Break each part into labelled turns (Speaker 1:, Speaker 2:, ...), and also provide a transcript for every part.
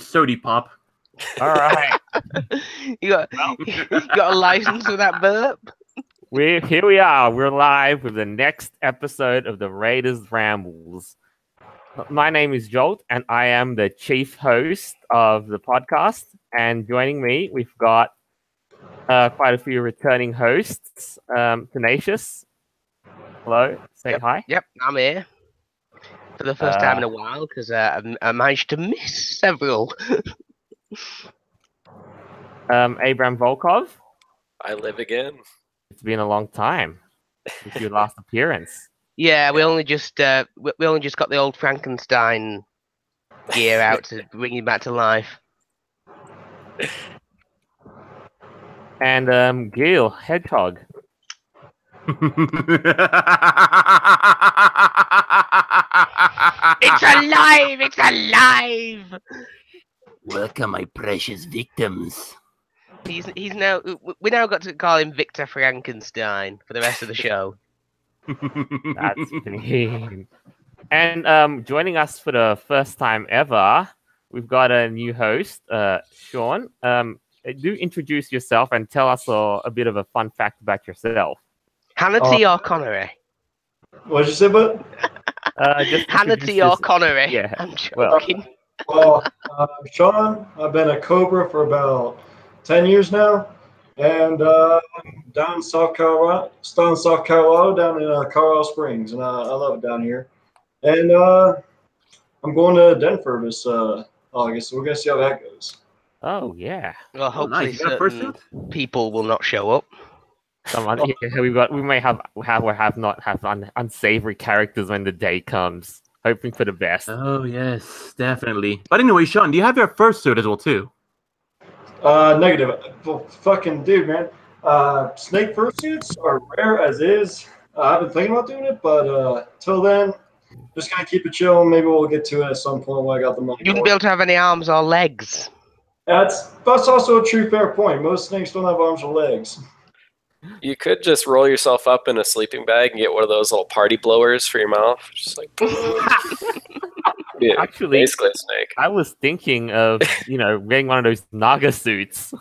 Speaker 1: Sody pop.
Speaker 2: All right.
Speaker 3: You got a license for that burp?
Speaker 2: Here we are. We're live with the next episode of the Raiders Rambles. My name is Jolt, and I am the chief host of the podcast. And joining me, we've got quite a few returning hosts. Tenacious, hello, say hi.
Speaker 3: Yep, I'm here for the first time in a while because I managed to miss several.
Speaker 2: Abram Volkov.
Speaker 4: I live again.
Speaker 2: It's been a long time since your last appearance.
Speaker 3: Yeah, we only just got the old Frankenstein gear out to bring you back to life.
Speaker 2: And Gil Hedgehog.
Speaker 3: It's alive! It's alive!
Speaker 1: Welcome, my precious victims.
Speaker 3: We now got to call him Victor Frankenstein for the rest of the show.
Speaker 2: That's mean. And joining us for the first time ever, we've got a new host, Sean. Do introduce yourself and tell us a bit of a fun fact about yourself.
Speaker 3: Hannity or Connery?
Speaker 5: What did you say, bud?
Speaker 3: Hannity or Connery?
Speaker 2: Yeah.
Speaker 3: I'm joking.
Speaker 5: Well, Sean, I've been a Cobra for about 10 years now, and down in South Carolina, down in Colorado Springs, and I love it down here. And I'm going to Denver this August, so we're going to see how that goes.
Speaker 2: Oh, yeah.
Speaker 3: Well, hopefully
Speaker 1: nice. You got a first
Speaker 3: certain people will not show up.
Speaker 2: We may have unsavory characters when the day comes. Hoping for the best.
Speaker 1: Oh, yes, definitely. But anyway, Sean, do you have your fursuit as well, too?
Speaker 5: Negative. Well, fucking dude, man. Snake fursuits are rare as is. I've been thinking about doing it, but till then, just gonna keep it chill. Maybe we'll get to it at some point when I got the money.
Speaker 3: You wouldn't be able to have any arms or legs.
Speaker 5: That's also a true fair point. Most snakes don't have arms or legs.
Speaker 4: You could just roll yourself up in a sleeping bag and get one of those little party blowers for your mouth. Just like, yeah,
Speaker 2: Actually,
Speaker 4: basically a snake.
Speaker 2: I was thinking of, getting one of those Naga suits.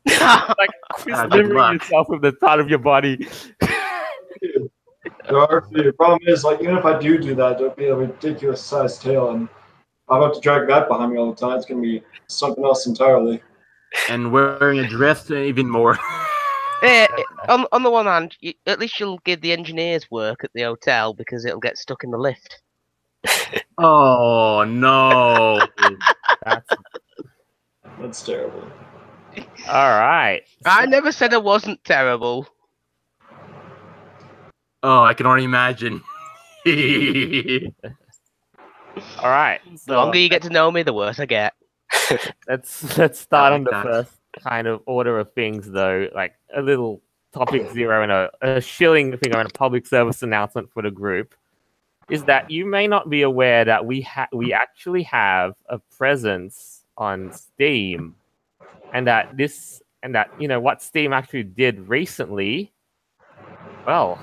Speaker 2: Like, delivering yourself with the side of your body.
Speaker 5: The problem is, like, even if I do that, there'll be a ridiculous sized tail, and I'm about to drag that behind me all the time. It's gonna be something else entirely.
Speaker 1: And wearing a dress even more.
Speaker 3: On the one hand, at least you'll give the engineers work at the hotel because it'll get stuck in the lift.
Speaker 1: Oh, no.
Speaker 5: That's terrible.
Speaker 2: All right.
Speaker 3: I never said it wasn't terrible.
Speaker 1: Oh, I can already imagine.
Speaker 2: All right.
Speaker 3: The longer you get to know me, the worse I get.
Speaker 2: Let's start on the
Speaker 1: that.
Speaker 2: first kind of order of things, though. Like a little topic zero and a shilling thing on a public service announcement for the group is that you may not be aware that we actually have a presence on Steam, and that what Steam actually did recently. Well,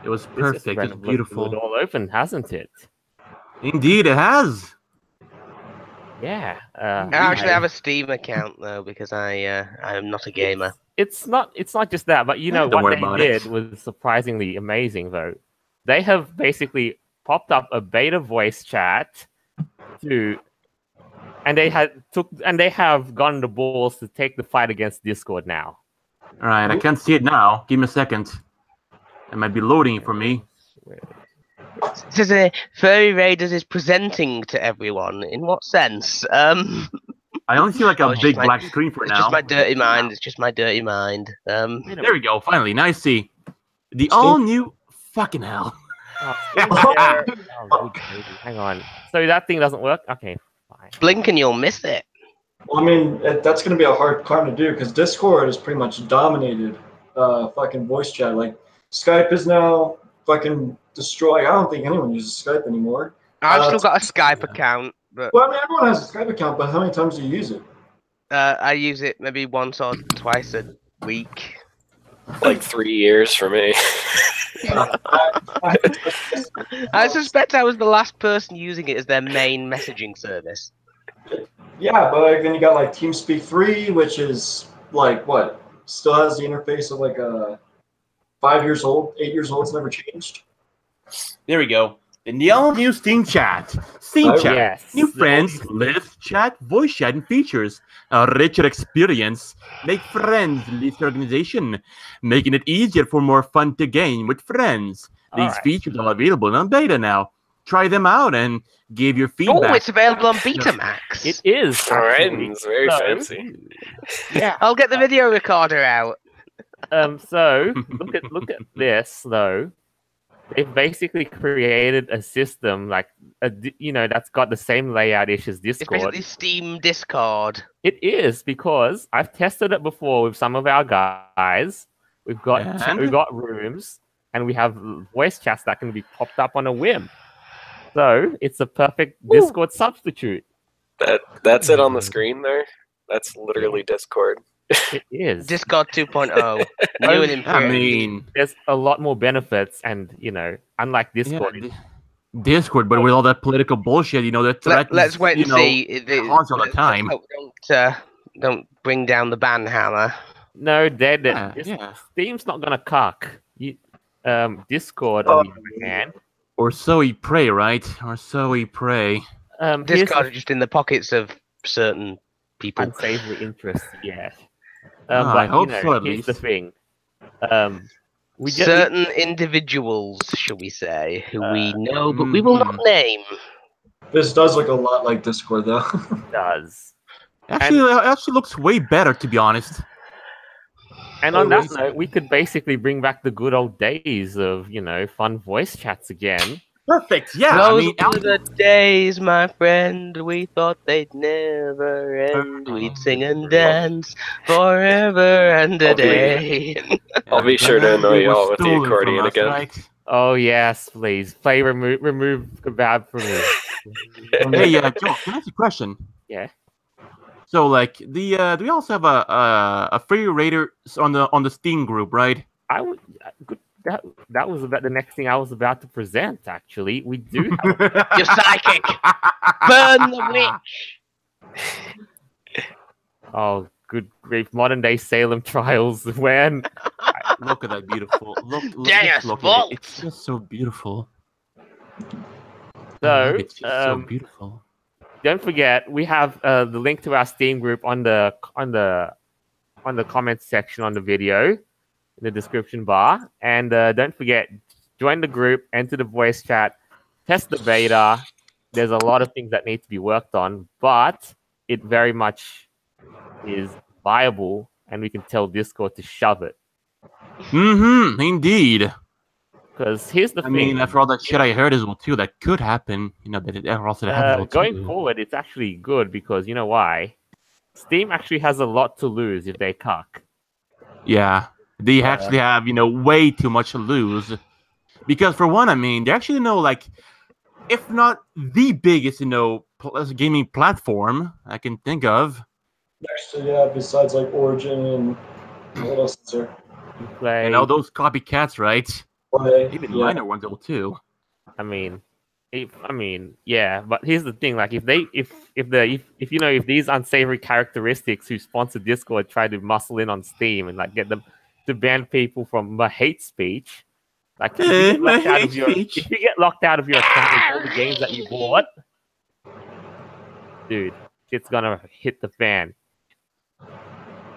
Speaker 1: It was perfect. It was beautiful.
Speaker 2: It's all open, hasn't it?
Speaker 1: Indeed, it has.
Speaker 2: Yeah.
Speaker 3: I actually have a Steam account though because I am not a gamer.
Speaker 2: It's not just that, but
Speaker 1: Don't
Speaker 2: what
Speaker 1: worry
Speaker 2: they
Speaker 1: about
Speaker 2: did
Speaker 1: it.
Speaker 2: was surprisingly amazing though. They have basically popped up a beta voice chat and they have gotten the balls to take the fight against Discord now.
Speaker 1: All right, I can't see it now. Give me a second. It might be loading for me.
Speaker 3: It says Furry Raiders is presenting to everyone. In what sense?
Speaker 1: I only see like a
Speaker 3: it's
Speaker 1: big
Speaker 3: just my-
Speaker 1: black screen for
Speaker 3: It's
Speaker 1: now.
Speaker 3: just my dirty mind. It's just my dirty mind.
Speaker 1: There we go. Finally, now I see the all new fucking hell.
Speaker 2: Oh, yeah. Oh, good baby. Hang on. So that thing doesn't work? Okay, fine.
Speaker 3: Blink and you'll miss it.
Speaker 5: Well, I mean, that's going to be a hard climb to do because Discord has pretty much dominated fucking voice chat. Like, Skype is now fucking destroyed. I don't think anyone uses Skype anymore.
Speaker 3: I've still got a Skype account, but
Speaker 5: Well, I mean, everyone has a Skype account, but how many times do you use it?
Speaker 3: I use it maybe once or twice a week.
Speaker 4: Like 3 years for me.
Speaker 3: I suspect I was the last person using it as their main messaging service.
Speaker 5: Yeah, but like, then you got like TeamSpeak 3, which is like what? Still has the interface of like 5 years old, 8 years old. It's never changed.
Speaker 1: There we go. In the all-new Steam Chat. Steam
Speaker 5: Oh,
Speaker 1: Chat.
Speaker 2: yes.
Speaker 1: New friends, live, chat, voice chat, and features. A richer experience. Make friends list your organization. Making it easier for more fun to game with friends. These
Speaker 2: Alright.
Speaker 1: features are available on beta now. Try them out and give your feedback.
Speaker 3: Oh, it's available on Betamax.
Speaker 2: It is.
Speaker 4: All right,
Speaker 2: actually.
Speaker 4: it's very
Speaker 2: So,
Speaker 4: fancy.
Speaker 2: Yeah.
Speaker 3: I'll get the video recorder out.
Speaker 2: So look at this though. They've basically created a system like that's got the same layout ish as
Speaker 3: It's
Speaker 2: Discord.
Speaker 3: basically Steam Discord.
Speaker 2: It is because I've tested it before with some of our guys. We've got
Speaker 1: And?
Speaker 2: rooms and we have voice chats that can be popped up on a whim. So it's a perfect Discord substitute.
Speaker 4: That's it on the screen there. That's literally Discord.
Speaker 2: It is.
Speaker 3: Discord 2.0. New and improved.
Speaker 1: I mean,
Speaker 2: There's a lot more benefits, and unlike Discord,
Speaker 1: yeah, Discord, but with all that political bullshit, that
Speaker 3: Let's wait and see.
Speaker 1: haunts all the time.
Speaker 3: Don't bring down the ban hammer.
Speaker 2: no, Steam's not gonna cuck. Discord, on the other hand,
Speaker 1: Or so we pray, right? Or so we pray.
Speaker 2: here's
Speaker 3: Discord
Speaker 2: the
Speaker 3: is just in the pockets of certain people.
Speaker 2: unsavory interests. Yeah.
Speaker 1: I hope so, at
Speaker 2: here's
Speaker 1: least.
Speaker 2: the thing. We just
Speaker 3: Certain individuals, shall we say, who we know, but we will not name.
Speaker 5: This does look a lot like Discord, though.
Speaker 2: does.
Speaker 1: Actually, it actually looks way better, to be honest.
Speaker 2: And on that note, we could basically bring back the good old days of fun voice chats again.
Speaker 1: Perfect. Yeah.
Speaker 3: Those were the days, my friend. We thought they'd never end. We'd sing and dance forever and a day.
Speaker 4: I'll be sure to annoy you all with the accordion again.
Speaker 1: Right?
Speaker 2: Oh yes, please play remove kebab for me.
Speaker 1: Hey, Joe, can I ask you a question?
Speaker 2: Yeah.
Speaker 1: So, like, do we also have a free raider on the Steam group, right?
Speaker 2: That was about the next thing I was about to present. Actually, we do. Have
Speaker 3: You're psychic. Burn the witch.
Speaker 2: Oh, good grief! Modern day Salem trials. When
Speaker 1: Look at that beautiful. Look
Speaker 3: Deus
Speaker 1: at
Speaker 3: Vult.
Speaker 1: it. It's just so beautiful.
Speaker 2: so,
Speaker 1: It's just so beautiful.
Speaker 2: don't forget we have the link to our Steam group on the comments section on the video, in the description bar, and don't forget, join the group, enter the voice chat, test the beta. There's a lot of things that need to be worked on, but it very much is viable, and we can tell Discord to shove it.
Speaker 1: Indeed.
Speaker 2: Because here's the
Speaker 1: I
Speaker 2: thing.
Speaker 1: mean, after all that shit I heard as well too, that could happen. That it also happens.
Speaker 2: Going forward, it's actually good because you know why? Steam actually has a lot to lose if they cuck.
Speaker 1: Yeah, they actually have way too much to lose, because for one, I mean, they actually like, if not the biggest gaming platform I can think of.
Speaker 5: Actually, yeah, besides like Origin and what else is there?
Speaker 2: Play.
Speaker 1: Those copycats, right?
Speaker 5: Play,
Speaker 1: Even
Speaker 5: yeah.
Speaker 1: minor ones though too.
Speaker 2: I mean, yeah, but here's the thing: like, if these unsavory characteristics who sponsor Discord try to muscle in on Steam and like get them to ban people from hate speech, like if you get locked out of your account with all the games that you bought, dude, it's gonna hit the fan.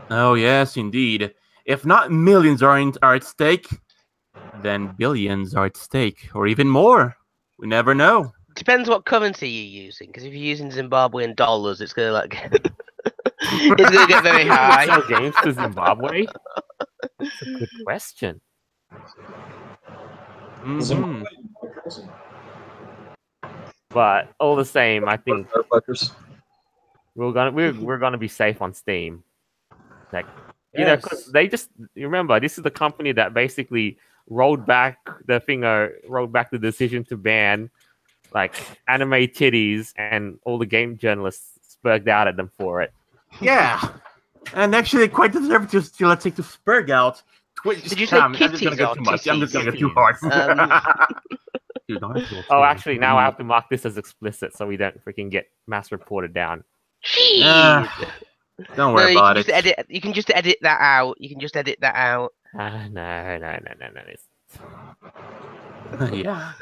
Speaker 1: Oh yes, indeed. If not millions are at stake, then billions are at stake, or even more. We never know.
Speaker 3: Depends what currency you're using, because if you're using Zimbabwean dollars, it's gonna it's gonna get very high.
Speaker 2: Sell games to Zimbabwe? That's a good question.
Speaker 1: Mhm.
Speaker 2: But all the same, I think
Speaker 5: Motherfuckers.
Speaker 2: we're gonna be safe on Steam. Like,
Speaker 5: Yes.
Speaker 2: because they just remember this is the company that basically rolled back the decision to ban like anime titties, and all the game journalists spurged out at them for it.
Speaker 1: Yeah, and actually, quite deserve to let's take to spurg out.
Speaker 3: Did you say
Speaker 1: I'm just
Speaker 3: kitties
Speaker 1: gonna go
Speaker 3: or
Speaker 1: too much. I'm just
Speaker 3: titties?
Speaker 1: gonna go too hard. Dude, Arsenal
Speaker 2: Oh,
Speaker 1: too.
Speaker 2: actually, now I have to mark this as explicit so we don't freaking get mass reported down.
Speaker 3: Jeez.
Speaker 1: Don't
Speaker 3: No,
Speaker 1: worry
Speaker 3: you
Speaker 1: about
Speaker 3: can
Speaker 1: it.
Speaker 3: just edit. You can just edit that out. You can just edit that out.
Speaker 2: No.
Speaker 1: Yeah.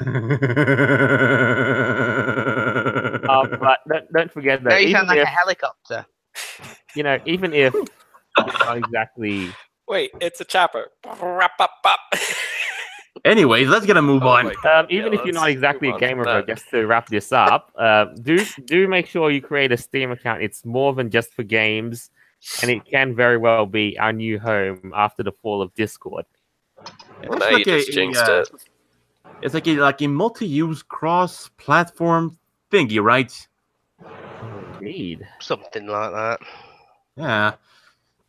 Speaker 2: But don't forget though,
Speaker 3: Now you sound
Speaker 2: even
Speaker 3: like
Speaker 2: if
Speaker 3: a helicopter.
Speaker 2: even if it's not exactly.
Speaker 4: Wait, it's a chopper.
Speaker 1: Anyways, let's get a move
Speaker 4: Oh
Speaker 1: on.
Speaker 4: my God.
Speaker 2: Even
Speaker 4: Yeah,
Speaker 2: if you're
Speaker 4: let's
Speaker 2: not exactly a
Speaker 4: move on
Speaker 2: gamer,
Speaker 4: from
Speaker 2: bro,
Speaker 4: that.
Speaker 2: just to wrap this up, do make sure you create a Steam account. It's more than just for games, and it can very well be our new home after the fall of Discord.
Speaker 4: Well, now you just jinxed it.
Speaker 1: It's like a multi-use cross-platform thingy, right?
Speaker 2: Indeed.
Speaker 3: Something like that.
Speaker 1: Yeah.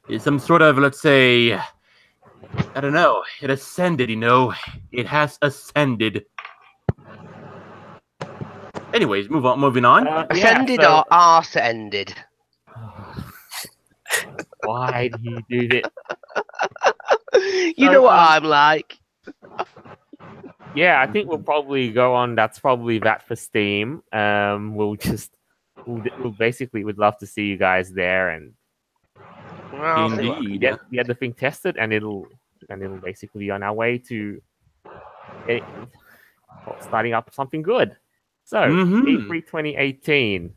Speaker 1: It's some sort of, let's say, I don't know. It ascended, It has ascended. Anyways, moving on.
Speaker 3: Ascended or arse ended?
Speaker 2: Why do you do this?
Speaker 3: You know what I'm like.
Speaker 2: Yeah, I think we'll probably go on. That's probably that for Steam. We'll basically would love to see you guys there and
Speaker 3: Well, I'll see what I can
Speaker 1: Indeed.
Speaker 2: get the thing tested, and it'll basically be on our way to starting up something good. So E3 2018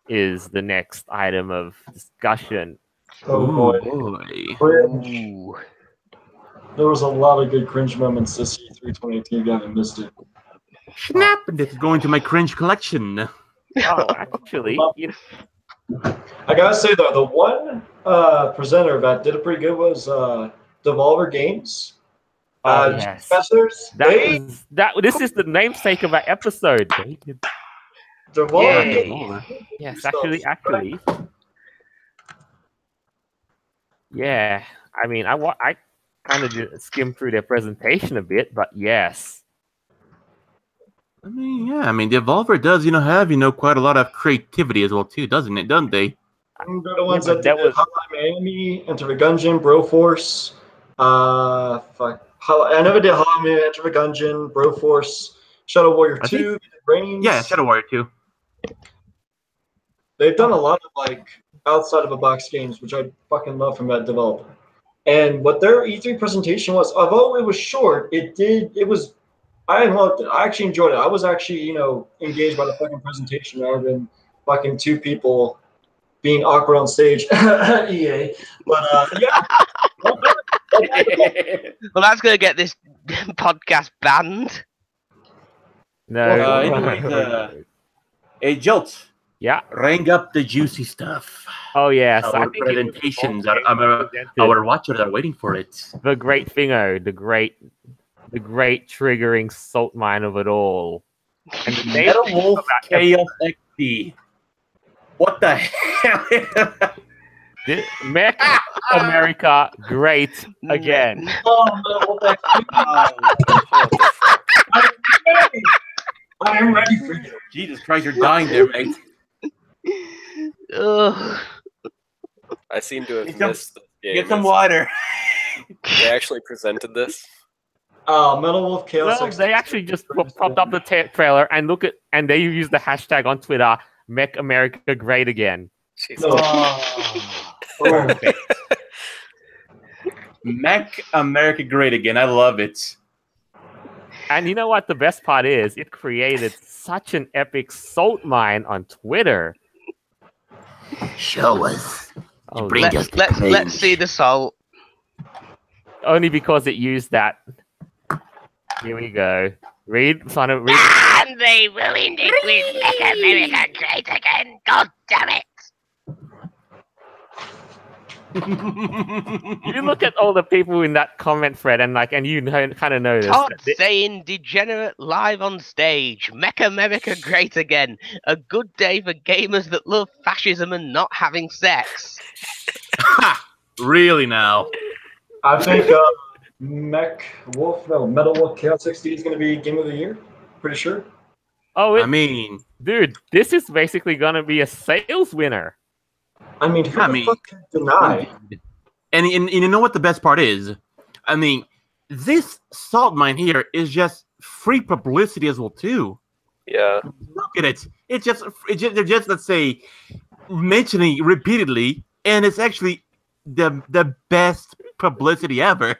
Speaker 2: is the next item of discussion.
Speaker 5: Oh
Speaker 1: Ooh,
Speaker 5: boy.
Speaker 1: boy.
Speaker 3: Ooh.
Speaker 5: There was a lot of good cringe moments this E3 2018 game. I missed it.
Speaker 1: Snap! This is going to my cringe collection.
Speaker 2: Oh, actually,
Speaker 5: I gotta say though, the one presenter that did it pretty good was Devolver Games.
Speaker 2: yes.
Speaker 5: Professors.
Speaker 2: This is the namesake of our episode.
Speaker 5: Devolver
Speaker 3: Yay.
Speaker 5: Games.
Speaker 2: Yes, actually. Yeah, I mean, I kind of skimmed through their presentation a bit, but yes.
Speaker 1: I mean, Devolver does, have, quite a lot of creativity as well, too, doesn't it? Don't they?
Speaker 5: They're the ones
Speaker 2: Yeah,
Speaker 5: that
Speaker 2: but that
Speaker 5: did
Speaker 2: was-
Speaker 5: Hotline Miami, Enter the Gungeon, Broforce. I never did Hotline Miami, Enter the Gungeon, Broforce, Shadow Warrior
Speaker 1: I
Speaker 5: 2, Reigns.
Speaker 1: Yeah, Shadow Warrior 2.
Speaker 5: They've done a lot of outside of the box games, which I fucking love from that developer. And what their E3 presentation was, although it was short, I loved it. I actually enjoyed it. I was actually, engaged by the fucking presentation rather than fucking two people being awkward on stage. EA. But yeah.
Speaker 3: Well, that's gonna get this podcast banned.
Speaker 2: No.
Speaker 1: Anyways, hey, Jolt,
Speaker 2: Yeah.
Speaker 1: ring up the juicy stuff.
Speaker 2: Oh yes. I
Speaker 1: Our
Speaker 2: think it was
Speaker 1: presentations,
Speaker 2: also presented
Speaker 1: our watchers are waiting for it.
Speaker 2: the great thingo, the great triggering salt mine of it all. And the name
Speaker 1: Metal Wolf
Speaker 2: of that
Speaker 1: Chaos XD. What the hell?
Speaker 2: Mech America great again.
Speaker 5: Oh, Metal Wolf XD. I am ready for you.
Speaker 1: Jesus Christ, you're dying there, mate.
Speaker 3: Ugh.
Speaker 4: I seem to have
Speaker 1: Get some-
Speaker 4: missed the game.
Speaker 1: Get some water.
Speaker 4: They actually presented this.
Speaker 5: Metal Wolf Chaos
Speaker 2: Well,
Speaker 5: XD.
Speaker 2: they actually just popped up the trailer and they used the hashtag on Twitter, Mech America great again.
Speaker 4: Jesus.
Speaker 5: No.
Speaker 1: Mech America great again. I love it.
Speaker 2: And you know what the best part is? It created such an epic salt mine on Twitter.
Speaker 1: Show us.
Speaker 2: Oh,
Speaker 3: Let's see the salt.
Speaker 2: only because it used that. Here we go. Read.
Speaker 6: And they ruined it with Mech America great again. God damn it.
Speaker 2: You look at all the people in that comment thread, and you kind of notice.
Speaker 3: Todd
Speaker 2: that
Speaker 3: saying degenerate live on stage. Mech America great again. A good day for gamers that love fascism and not having sex.
Speaker 1: Really now?
Speaker 5: I think Metal Wolf Chaos XD is going to be Game of the Year. Pretty sure.
Speaker 2: Oh,
Speaker 1: I mean,
Speaker 2: dude, this is basically gonna be a sales winner.
Speaker 5: I mean, who the fuck can deny?
Speaker 1: and you know what the best part is? I mean, this salt mine here is just free publicity as well too.
Speaker 4: Yeah.
Speaker 1: Look at it. They're just let's say mentioning repeatedly, and it's actually the best publicity ever.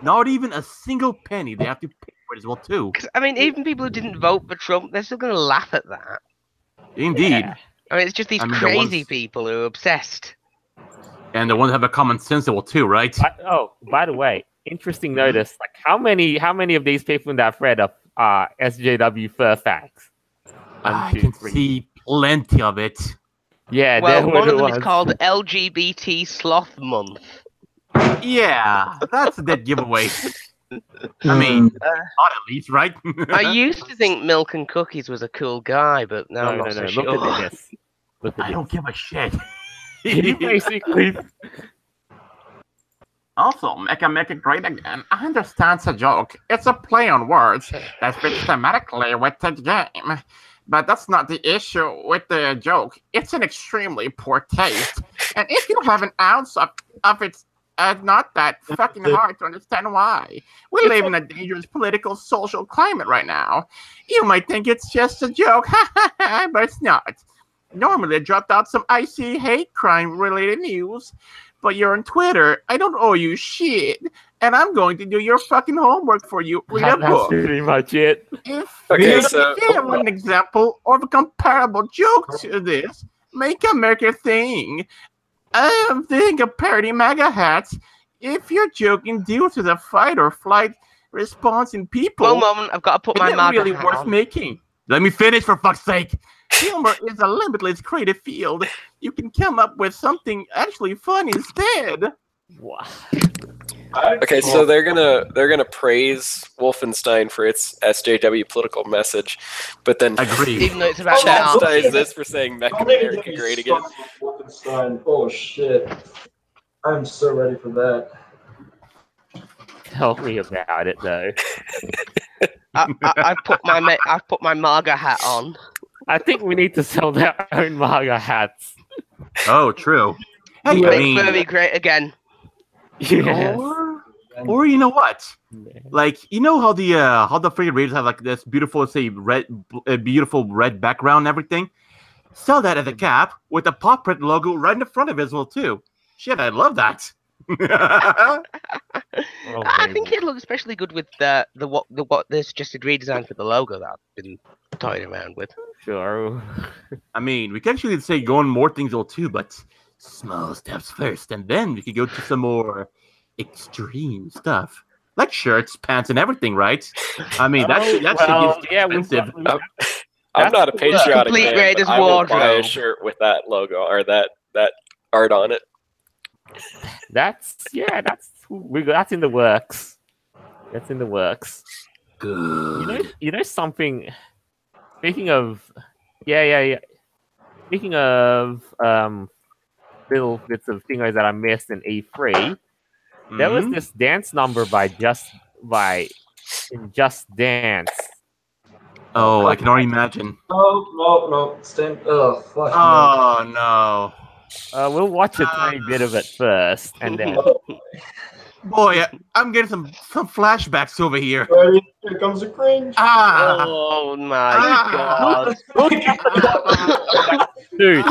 Speaker 1: Not even a single penny they have to pay for it as well too.
Speaker 3: 'Cause, I mean, even people who didn't vote for Trump, they're still going to laugh at that.
Speaker 1: Indeed.
Speaker 2: Yeah.
Speaker 3: I mean, it's just these
Speaker 1: I mean, the
Speaker 3: crazy
Speaker 1: ones-
Speaker 3: people who are obsessed.
Speaker 1: And the ones that have a common sense as well too, right?
Speaker 2: By the way, interesting notice. Like, how many of these people in that thread are SJW fur facts?
Speaker 1: I can see plenty of it.
Speaker 2: Yeah,
Speaker 3: Well,
Speaker 2: there were
Speaker 3: one
Speaker 2: the
Speaker 3: of them
Speaker 2: ones.
Speaker 3: is called LGBT Sloth Month.
Speaker 1: Yeah, that's a dead giveaway. I mean, not at least, right?
Speaker 3: I used to think Milk and Cookies was a cool guy, but now I'm
Speaker 2: No,
Speaker 3: not so
Speaker 2: look
Speaker 3: sure.
Speaker 2: at this. Look at
Speaker 1: I don't give a shit.
Speaker 2: You basically.
Speaker 1: Also, make it great again. I understand it's a joke. It's a play on words that fits thematically with the game. But that's not the issue with the joke. It's an extremely poor taste. And if you have an ounce of it's not that fucking hard to understand why. We live in a dangerous political, social climate right now. You might think it's just a joke, but it's not. Normally, I dropped out some icy hate crime-related news, but you're on Twitter. I don't owe you shit, and I'm going to do your fucking homework for you. Read a
Speaker 2: That's
Speaker 1: book.
Speaker 2: pretty much it.
Speaker 1: If you have an example or a comparable joke to this, make America a thing. I'm thinking of parody MAGA hats. If you're joking due to the fight or flight response in people,
Speaker 3: One moment, I've got to put my
Speaker 1: is it
Speaker 3: MAGA
Speaker 1: really
Speaker 3: hat
Speaker 1: worth
Speaker 3: on.
Speaker 1: making? Let me finish, for fuck's sake. Humor is a limitless creative field. You can come up with something actually fun instead.
Speaker 2: Wow.
Speaker 4: Okay, so they're gonna praise Wolfenstein for its SJW political message, but then
Speaker 1: Agreed.
Speaker 3: Even though it's about
Speaker 4: chastise
Speaker 3: now.
Speaker 4: this for saying Mech
Speaker 5: Don't even
Speaker 4: America
Speaker 5: get me
Speaker 4: great again.
Speaker 5: started with Wolfenstein. Oh shit! I'm so ready for that.
Speaker 2: Tell me about it, though.
Speaker 3: I've put my MAGA hat on.
Speaker 2: I think we need to sell their own MAGA hats.
Speaker 1: Oh, true. Hey, I
Speaker 3: Make
Speaker 1: mean,
Speaker 3: Furry great again.
Speaker 2: Yes.
Speaker 1: or you know what? Like, you know how the Furry Raiders have like this beautiful, say, beautiful red background and everything? Sell that as a cap with the paw print logo right in the front of it as well too. Shit, I love that.
Speaker 3: I think it looks especially good with the what the suggested redesign for the logo that I've been toying around with.
Speaker 2: Sure.
Speaker 1: I mean, we can actually say go on more things though too, but small steps first, and then we could go to some more extreme stuff, like shirts, pants, and everything, right? I mean, that shit gets expensive.
Speaker 4: I'm not a patriotic
Speaker 3: Complete
Speaker 4: man,
Speaker 3: Raiders
Speaker 4: but I will buy a
Speaker 3: wardrobe.
Speaker 4: shirt with that logo or that art on it.
Speaker 2: That's in the works. That's in the works.
Speaker 1: Good.
Speaker 2: You know something. Speaking of, Speaking of little bits of thingos that I missed in E3, there was this dance number by Just Dance.
Speaker 1: Oh, I can already imagine.
Speaker 5: No. Stand. Oh, fuck.
Speaker 1: Oh no.
Speaker 2: We'll watch a tiny bit of it first, and then
Speaker 1: Boy, I'm getting some flashbacks over here.
Speaker 5: Ready? Here comes the cringe.
Speaker 3: Oh my god.
Speaker 2: dude,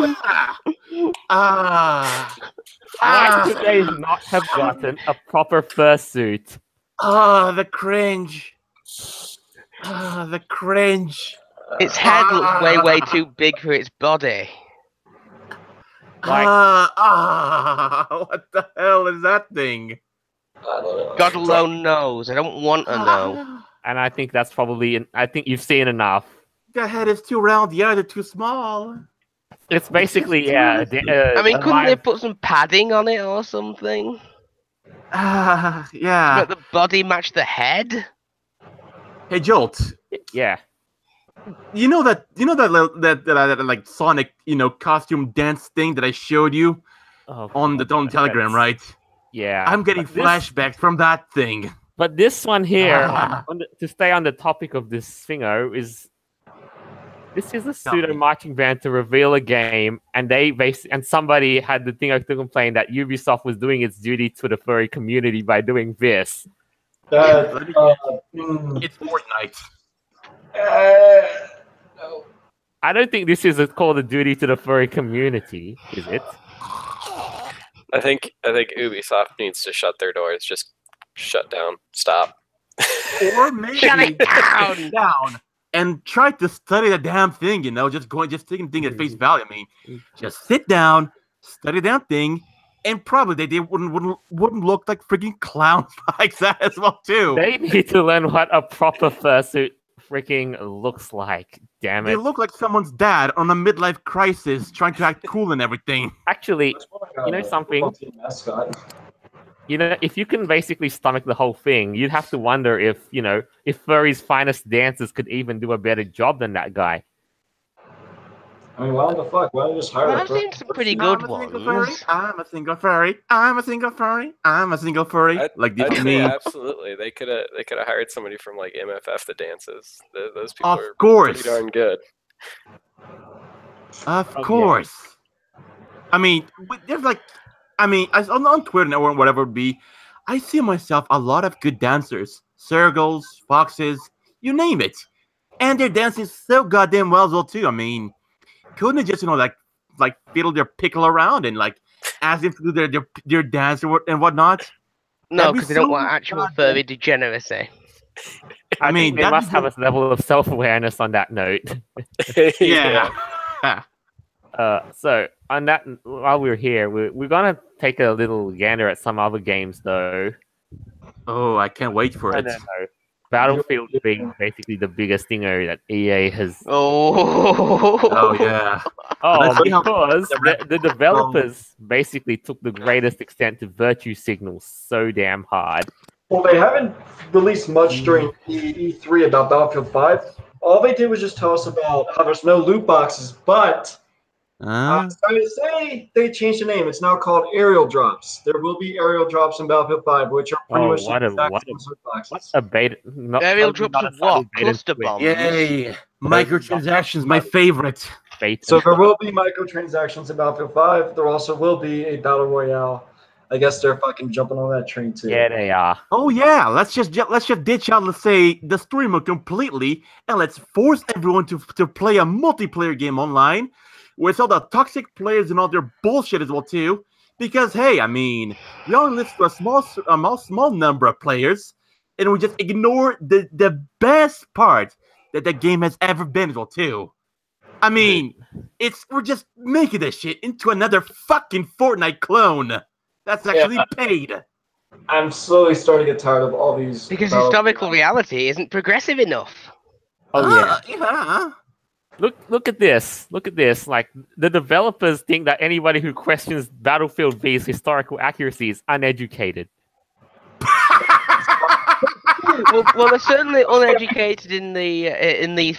Speaker 2: why could they
Speaker 1: Ah,
Speaker 2: not have gotten a proper fursuit?
Speaker 1: the cringe. The cringe.
Speaker 3: Its head looks way too big for its body.
Speaker 2: Like-
Speaker 1: What the hell is that thing?
Speaker 5: I don't know.
Speaker 3: God alone knows. I don't want to know.
Speaker 2: And I think that's probably. I think you've seen enough.
Speaker 1: The head is too round, the other too small.
Speaker 2: It's basically
Speaker 3: I mean, couldn't they put some padding on it or something?
Speaker 1: Yeah.
Speaker 3: Let the body match the head?
Speaker 1: Hey, Jolt.
Speaker 2: Yeah.
Speaker 1: You know that like Sonic, costume dance thing that I showed you on the Telegram, right?
Speaker 2: Yeah.
Speaker 1: I'm getting flashbacks from that thing.
Speaker 2: But this one here, to stay on the topic of this thingo, this is a pseudo marching band to reveal a game, and somebody had the thing to complain that Ubisoft was doing its duty to the furry community by doing this.
Speaker 1: It's Fortnite.
Speaker 5: No.
Speaker 2: I don't think this is a call of duty to the furry community, is it?
Speaker 4: I think Ubisoft needs to shut their doors. Just shut down. Stop.
Speaker 1: Or maybe
Speaker 6: Shut it down.
Speaker 1: sit down and try to study the damn thing, just taking things at face value. I mean, just sit down, study the damn thing, and probably they wouldn't look like freaking clowns like that as well too.
Speaker 2: They need to learn what a proper fursuit freaking looks like. Damn
Speaker 1: They
Speaker 2: it!
Speaker 1: look like someone's dad on a midlife crisis, trying to act cool and everything.
Speaker 2: Actually,
Speaker 5: That's more like
Speaker 2: you know
Speaker 5: a
Speaker 2: something?
Speaker 5: football team mascot.
Speaker 2: If you can basically stomach the whole thing, you'd have to wonder if Furry's finest dancers could even do a better job than that guy.
Speaker 5: I mean, why the fuck? Why don't you just hire
Speaker 3: Well,
Speaker 5: a
Speaker 3: I've seen some pretty
Speaker 1: I'm
Speaker 3: good
Speaker 1: a single furry.
Speaker 3: ones.
Speaker 1: I'm a single furry. I'm a single furry. I'm a single furry.
Speaker 4: I'd
Speaker 1: This
Speaker 4: say
Speaker 1: meme.
Speaker 4: absolutely. They could have hired somebody from like MFF that dances. Those people
Speaker 1: Of
Speaker 4: are
Speaker 1: course.
Speaker 4: pretty darn good.
Speaker 1: Of
Speaker 2: yeah.
Speaker 1: course. I mean, there's on Twitter or whatever it be, I see myself a lot of good dancers. Sergals, foxes, you name it. And they're dancing so goddamn well as well too. I mean, couldn't they just, like fiddle their pickle around and like ask them to do their dance and whatnot?
Speaker 3: No,
Speaker 1: That'd be
Speaker 3: because they don't
Speaker 1: so
Speaker 3: want actual
Speaker 1: goddamn-
Speaker 3: furry degeneracy.
Speaker 2: I
Speaker 1: mean,
Speaker 2: think they
Speaker 1: that'd
Speaker 2: must
Speaker 1: be
Speaker 2: have
Speaker 1: good.
Speaker 2: a level of self-awareness on that note.
Speaker 1: Yeah.
Speaker 2: So on that, while we're here, we're gonna take a little gander at some other games, though.
Speaker 1: Oh, I can't wait for
Speaker 2: I
Speaker 1: it.
Speaker 2: don't know. Battlefield being basically the biggest thinger that EA has.
Speaker 3: Oh.
Speaker 1: Oh yeah.
Speaker 2: Oh,
Speaker 1: Let's see how-
Speaker 2: because the developers basically took the greatest extent to virtue signal so damn hard.
Speaker 5: Well, they haven't released much during E3 about Battlefield 5. All they did was just tell us about how there's no loot boxes, but I'm sorry to say they changed the name. It's now called aerial drops. There will be aerial drops in Battlefield 5, which are pretty
Speaker 2: Oh,
Speaker 5: much
Speaker 2: what
Speaker 5: the
Speaker 2: a-
Speaker 5: exact
Speaker 2: what a-
Speaker 5: same loot boxes.
Speaker 2: What's a beta? Not,
Speaker 3: Aerial
Speaker 2: probably
Speaker 3: drops
Speaker 2: not a
Speaker 3: of what?
Speaker 2: subtle beta
Speaker 3: Cluster
Speaker 2: twist.
Speaker 3: bombs.
Speaker 1: Yay! Microtransactions, my favorite.
Speaker 2: Beta.
Speaker 5: So there will be microtransactions in Battlefield 5. There also will be a battle royale. I guess they're fucking jumping on that train too.
Speaker 2: Yeah, they are.
Speaker 1: Oh yeah, let's just ditch out, let's say, the story mode completely, and let's force everyone to play a multiplayer game online with all the toxic players and all their bullshit as well too. Because hey, I mean, we only listen to a small number of players, and we just ignore the best part that the game has ever been as well too. I mean, we're just making this shit into another fucking Fortnite clone. That's actually paid.
Speaker 5: I'm slowly starting to get tired of all these.
Speaker 3: Because
Speaker 5: Battlefield-
Speaker 3: historical reality isn't progressive enough.
Speaker 2: Oh yeah.
Speaker 1: Yeah.
Speaker 2: Look at this. Look at this. Like the developers think that anybody who questions Battlefield V's historical accuracy is uneducated.
Speaker 3: well, they're certainly uneducated in the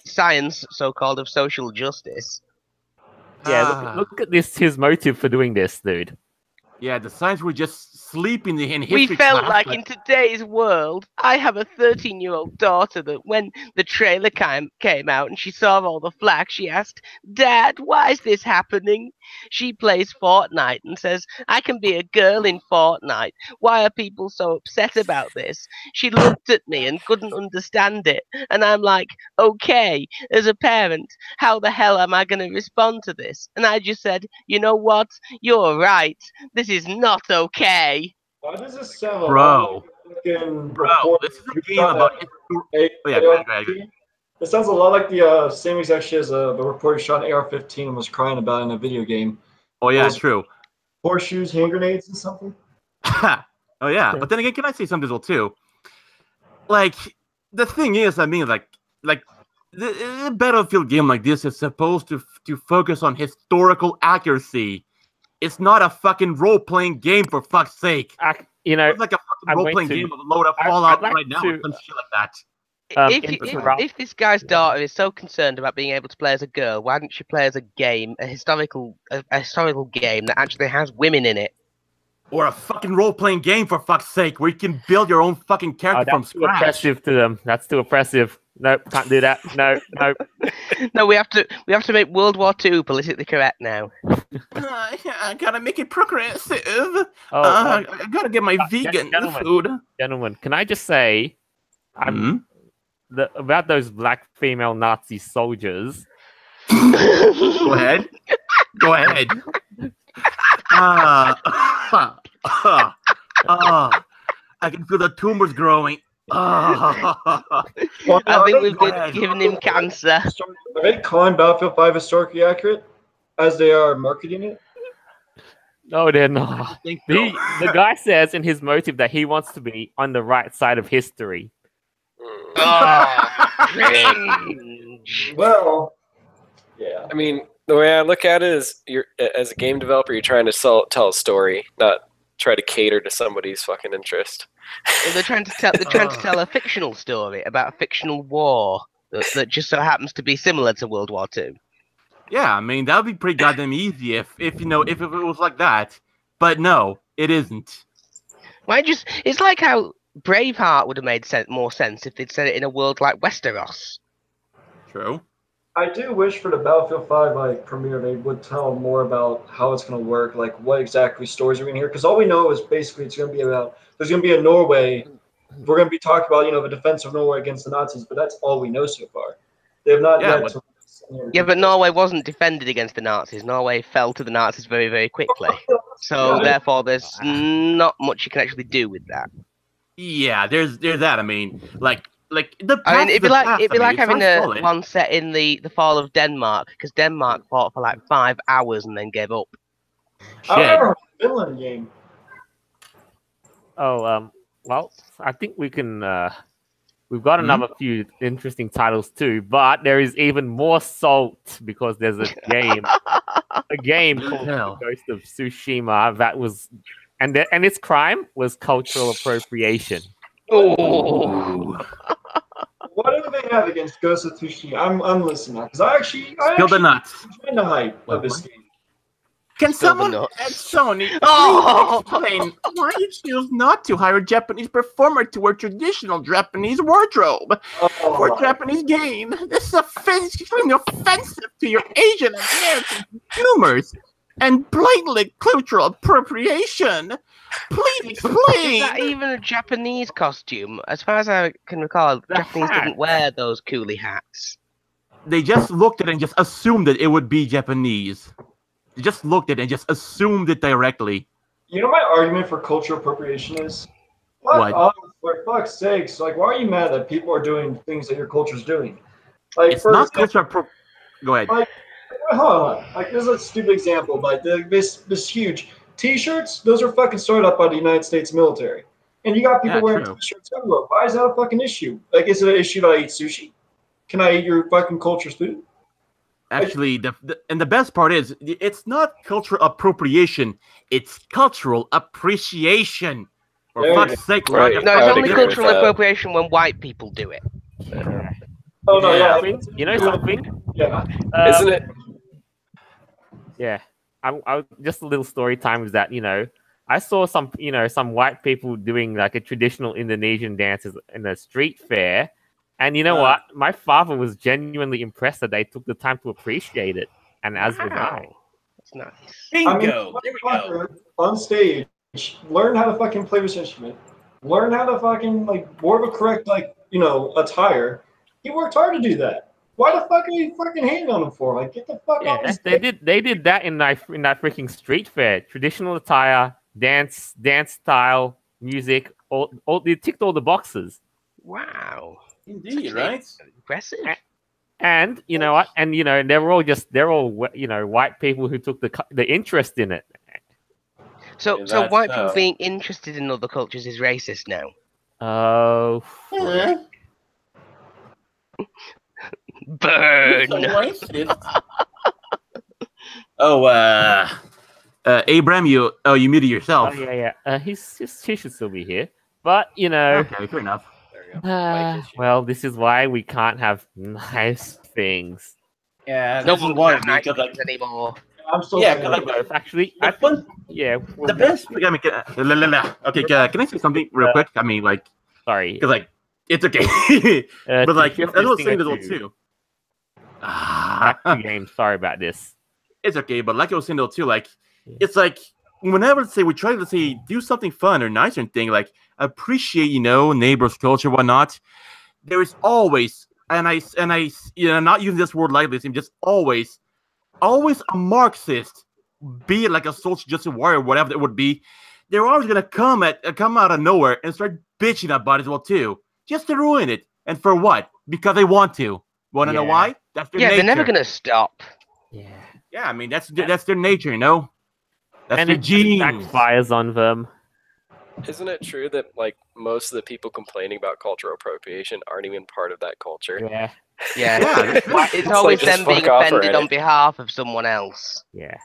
Speaker 3: science, so-called, of social justice.
Speaker 2: Yeah, look at his motive for doing this, dude.
Speaker 1: Yeah, the science were just sleeping in history.
Speaker 3: We felt
Speaker 1: class,
Speaker 3: like
Speaker 1: but-
Speaker 3: in today's world, I have a 13-year-old daughter that when the trailer came out and she saw all the flack, she asked, "Dad, why is this happening?" She plays Fortnite and says, "I can be a girl in Fortnite. Why are people so upset about this?" She looked at me and couldn't understand it. And I'm like, okay, as a parent, how the hell am I going to respond to this? And I just said, you know what? You're right. This is not okay.
Speaker 5: Why does this sound
Speaker 1: Bro.
Speaker 5: fucking
Speaker 1: Bro, this is a game about history. Oh, yeah, go ahead.
Speaker 5: It sounds a lot like the same exact shit as the reporter shot an AR-15 and was crying about in a video game.
Speaker 1: Oh yeah,
Speaker 5: Those-
Speaker 1: true.
Speaker 5: Horseshoes, hand grenades, and something.
Speaker 1: Oh yeah, but then again, can I say something as well too? Like the thing is, I mean, like the Battlefield game like this is supposed to focus on historical accuracy. It's not a fucking role-playing game, for fuck's sake. It's like a fucking
Speaker 2: I'm
Speaker 1: role-playing
Speaker 2: going to-
Speaker 1: game with a load of
Speaker 2: I'd
Speaker 1: Fallout
Speaker 2: like
Speaker 1: right now or
Speaker 2: to-
Speaker 1: some shit like that.
Speaker 3: If this guy's daughter is so concerned about being able to play as a girl, why don't she play as a game, a historical game that actually has women in it?
Speaker 1: Or a fucking role-playing game, for fuck's sake, where you can build your own fucking character from
Speaker 2: That's too
Speaker 1: scratch.
Speaker 2: oppressive to them. That's too oppressive. Nope, can't do that. No.
Speaker 3: No, we have to make World War II politically correct now.
Speaker 1: I gotta make it progressive.
Speaker 2: Oh,
Speaker 1: I gotta get my vegan
Speaker 2: gentlemen.
Speaker 1: food.
Speaker 2: Gentlemen, can I just say, about those black female Nazi soldiers.
Speaker 1: Go ahead. Go ahead. I can feel the tumors growing.
Speaker 3: I think we've given him cancer.
Speaker 5: Are they calling Battlefield 5 historically accurate as they are marketing it?
Speaker 2: No, they're not.
Speaker 1: I think so.
Speaker 2: The guy says in his motive that he wants to be on the right side of history.
Speaker 3: Cringe.
Speaker 5: Well, yeah.
Speaker 4: I mean, the way I look at it is, you're as a game developer, you're trying to tell a story, not try to cater to somebody's fucking interest.
Speaker 3: Well, they're trying to tell a fictional story about a fictional war that just so happens to be similar to World War II.
Speaker 1: Yeah, I mean that would be pretty goddamn easy if it was like that. But no, it isn't.
Speaker 3: It's like how Braveheart would have made more sense if they'd said it in a world like Westeros.
Speaker 1: True.
Speaker 5: I do wish for the Battlefield 5 premiere they would tell more about how it's going to work, like what exactly stories are in here. Because all we know is basically it's going to be about there's going to be a Norway. We're going to be talking about the defense of Norway against the Nazis, but that's all we know so far. They have not yet.
Speaker 3: Yeah, but Norway wasn't defended against the Nazis. Norway fell to the Nazis very, very quickly. So therefore, there's not much you can actually do with that.
Speaker 1: Yeah, there's that. I mean,
Speaker 3: it'd be like having one set in the fall of Denmark, because Denmark fought for like 5 hours and then gave up.
Speaker 5: I remember the Finland game.
Speaker 2: Oh, well, I think we can. We've got another few interesting titles too, but there is even more salt because there's a game called The Ghost of Tsushima that was, and its crime was cultural appropriation.
Speaker 3: Oh.
Speaker 5: What do they have against Ghost of Tsushima? I'm listening now because I actually
Speaker 1: the nuts.
Speaker 5: Enjoyed the hype of this game.
Speaker 1: Can someone at Sony please explain why you choose not to hire a Japanese performer to wear traditional Japanese wardrobe for a Japanese game? This is extremely offensive to your Asian American consumers and blatantly cultural appropriation. Please explain.
Speaker 3: Is that even a Japanese costume? As far as I can recall, Japanese didn't wear those coolie hats.
Speaker 1: They just looked at it and just assumed that it would be Japanese. They just looked at it and just assumed it directly.
Speaker 5: You know my argument for cultural appropriation is?
Speaker 1: What?
Speaker 5: For fuck's sakes, why are you mad that people are doing things that your culture's doing?
Speaker 1: It's not cultural appropriation. Go ahead.
Speaker 5: Hold on. This is a stupid example, but this huge T-shirts, those are fucking started up by the United States military. And you got people wearing T-shirts everywhere. Why is that a fucking issue? Is it an issue that I eat sushi? Can I eat your fucking culture's food?
Speaker 1: Actually, the best part is it's not cultural appropriation; it's cultural appreciation. For fuck's sake,
Speaker 3: right. No, it's only cultural appropriation when white people do it.
Speaker 5: Oh no, yeah.
Speaker 2: You know something?
Speaker 5: Yeah.
Speaker 4: Isn't it?
Speaker 2: Yeah. I just a little story time is that I saw some white people doing like a traditional Indonesian dances in a street fair. And you know what? My father was genuinely impressed that they took the time to appreciate it. And as was I.
Speaker 3: That's nice.
Speaker 1: Bingo! There we go.
Speaker 5: On stage, learn how to fucking play this instrument. Learn how to fucking, more of a correct, attire. He worked hard to do that. Why the fuck are you fucking hating on him for? Get the fuck off his
Speaker 2: they did that in that freaking street fair. Traditional attire, dance style, music, they ticked all the boxes.
Speaker 3: Wow.
Speaker 1: Indeed, right?
Speaker 3: Impressive.
Speaker 2: And you know what? And they're all white people who took the interest in it.
Speaker 3: So white people being interested in other cultures is racist now.
Speaker 2: Oh.
Speaker 3: Burn.
Speaker 1: Abraham, you muted yourself.
Speaker 2: Oh yeah. He should still be here, but
Speaker 1: Okay, fair enough.
Speaker 2: Well, this is why we can't have nice things.
Speaker 1: Yeah,
Speaker 3: no one wants nice things anymore.
Speaker 5: I'm so
Speaker 2: actually,
Speaker 1: the best. Okay, can I say something real quick? I mean,
Speaker 2: sorry,
Speaker 1: because it's okay. But I was saying this one too.
Speaker 2: Back to game. Sorry about this.
Speaker 1: it's okay. But like I was saying though too, like it's like whenever let's say we try to do something fun or nicer and thing like appreciate neighbors' culture whatnot. There is always and I not using this word lightly, I'm just always a Marxist, be it like a social justice warrior, whatever it would be. They're always gonna come out of nowhere and start bitching about it as well too, just to ruin it. And for what? Because they want to. Want to know why? That's their nature.
Speaker 3: They're never gonna stop.
Speaker 2: Yeah.
Speaker 1: Yeah, I mean that's their nature, That's
Speaker 2: And
Speaker 1: their
Speaker 2: it
Speaker 1: genes.
Speaker 2: backfires on them.
Speaker 4: Isn't it true that like most of the people complaining about cultural appropriation aren't even part of that culture?
Speaker 2: Yeah.
Speaker 3: Yeah.
Speaker 1: Yeah,
Speaker 3: It's always
Speaker 4: just
Speaker 3: them being
Speaker 4: fuck off
Speaker 3: offended
Speaker 4: already.
Speaker 3: on behalf of someone else.
Speaker 2: Yeah.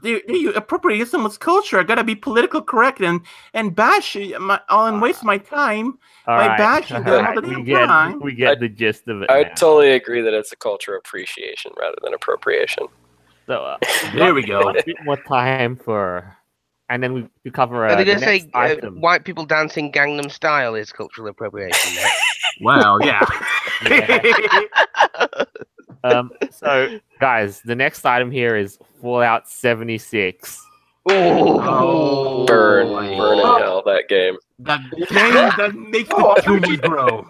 Speaker 1: You appropriate someone's culture. I gotta be political correct and bash and waste my time by bashing them all the damn time.
Speaker 2: We get the gist of it.
Speaker 4: I
Speaker 2: now.
Speaker 4: totally agree that it's a cultural appreciation rather than appropriation.
Speaker 2: So
Speaker 1: There we go.
Speaker 2: A bit more time for, and then we cover
Speaker 3: Are they
Speaker 2: the
Speaker 3: gonna say
Speaker 2: next item.
Speaker 3: white people dancing Gangnam Style is cultural appropriation? Right?
Speaker 1: Wow, yeah.
Speaker 2: So guys, the next item here is Fallout 76.
Speaker 3: Oh,
Speaker 4: Burn
Speaker 1: boy.
Speaker 4: in hell, that game.
Speaker 1: The game that makes the tumors grow.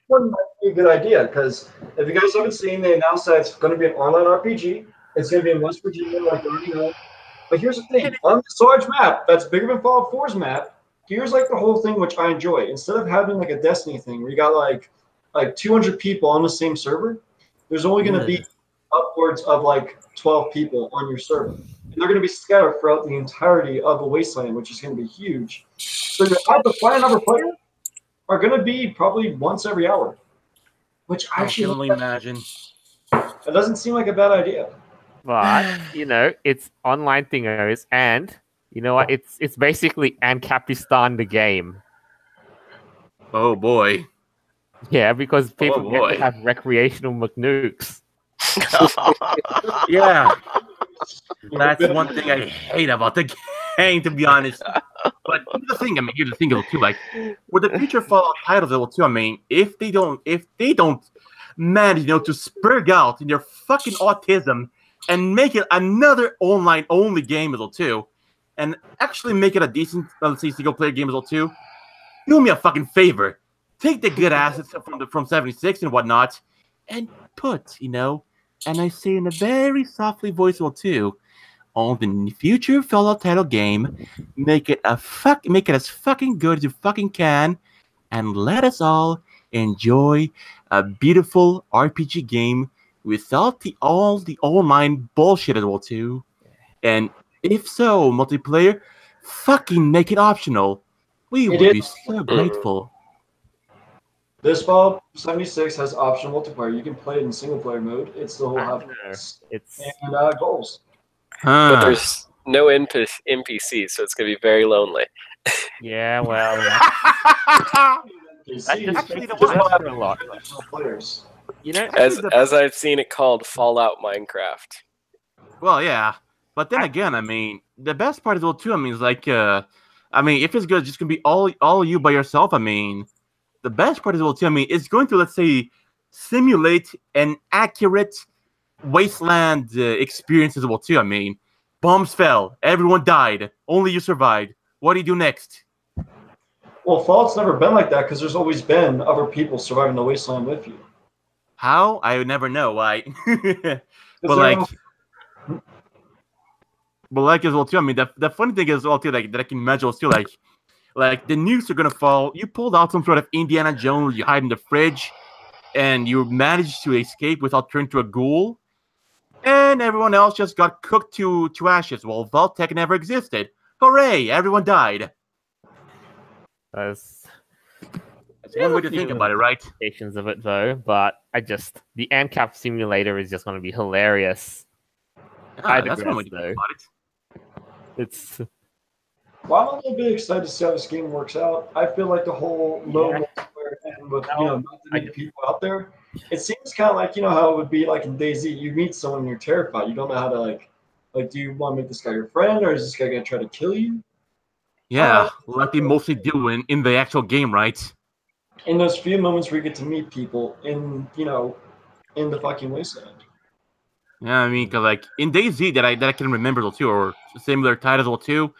Speaker 5: One might be a good idea because if you guys haven't seen, they announced that it's going to be an online RPG. It's going to be in West Virginia, like you already know. But here's the thing: on this large map that's bigger than Fallout 4's map, here's like the whole thing which I enjoy. Instead of having like a Destiny thing where you got like 200 people on the same server, there's only going to be upwards of like 12 people on your server, and they're going to be scattered throughout the entirety of the wasteland, which is going to be huge. So your odds of finding another player are going to be probably once every hour, which
Speaker 1: I
Speaker 5: actually
Speaker 1: can only imagine.
Speaker 5: it doesn't seem like a bad idea.
Speaker 2: But it's online thingos, and you know what? It's basically Ancapistan the game.
Speaker 1: Oh boy.
Speaker 2: Yeah, because people get
Speaker 1: boy.
Speaker 2: to have recreational McNukes.
Speaker 1: Yeah. That's one thing I hate about the game, to be honest. But here's the thing, here's the thing too, like with the future Fallout titles too, if they don't manage, to spurg out in their fucking autism and make it another online only game as well too, and actually make it a decent, let's say, single player game as well too, do me a fucking favor. Take the good assets from 76 and whatnot, and put, and I say in a very softly voice well too, on the future Fallout title game, make it as fucking good as you fucking can, and let us all enjoy a beautiful RPG game without all the online bullshit as well too. And if so, multiplayer, fucking make it optional. We would be so grateful.
Speaker 5: This Fallout 76 has optional multiplayer. You can play it in single player mode. It still will have and goals.
Speaker 4: But there's no NPCs, so it's going to be very lonely.
Speaker 2: Yeah, well,
Speaker 5: That's
Speaker 2: actually the one a lot.
Speaker 5: Players.
Speaker 4: As I've seen it called Fallout Minecraft.
Speaker 1: Well, yeah, but then again, the best part is well too. Is like, if it's good, it's just gonna be all you by yourself. The best part is well too. It's going to, let's say, simulate an accurate wasteland experience as well too. Bombs fell, everyone died, only you survived. What do you do next?
Speaker 5: Well, Fallout's never been like that because there's always been other people surviving the wasteland with you.
Speaker 1: How? I would never know. Why? But as well too. The funny thing is well too, like that I can imagine was too, like the nukes are gonna fall. You pulled out some sort of Indiana Jones. You hide in the fridge, and you managed to escape without turning to a ghoul. And everyone else just got cooked to ashes. Well, Vault-Tec never existed. Hooray! Everyone died.
Speaker 2: That's
Speaker 1: one way to think about it, right?
Speaker 2: Of it though, but the ANCAP simulator is just going to be hilarious.
Speaker 5: That's one way to think about it. Well, I'm a little bit excited to see how this game works out. I feel like the whole low multiplayer and with not that many people out there, it seems kind of like how it would be like in DayZ. You meet someone and you're terrified. You don't know how to like do you want to make this guy your friend or is this guy gonna try to kill you?
Speaker 1: Yeah, like they mostly do in the actual game, right?
Speaker 5: In those few moments where you get to meet people in the fucking wasteland.
Speaker 1: Yeah, I mean, because like in DayZ that I can remember though too, or similar titles too.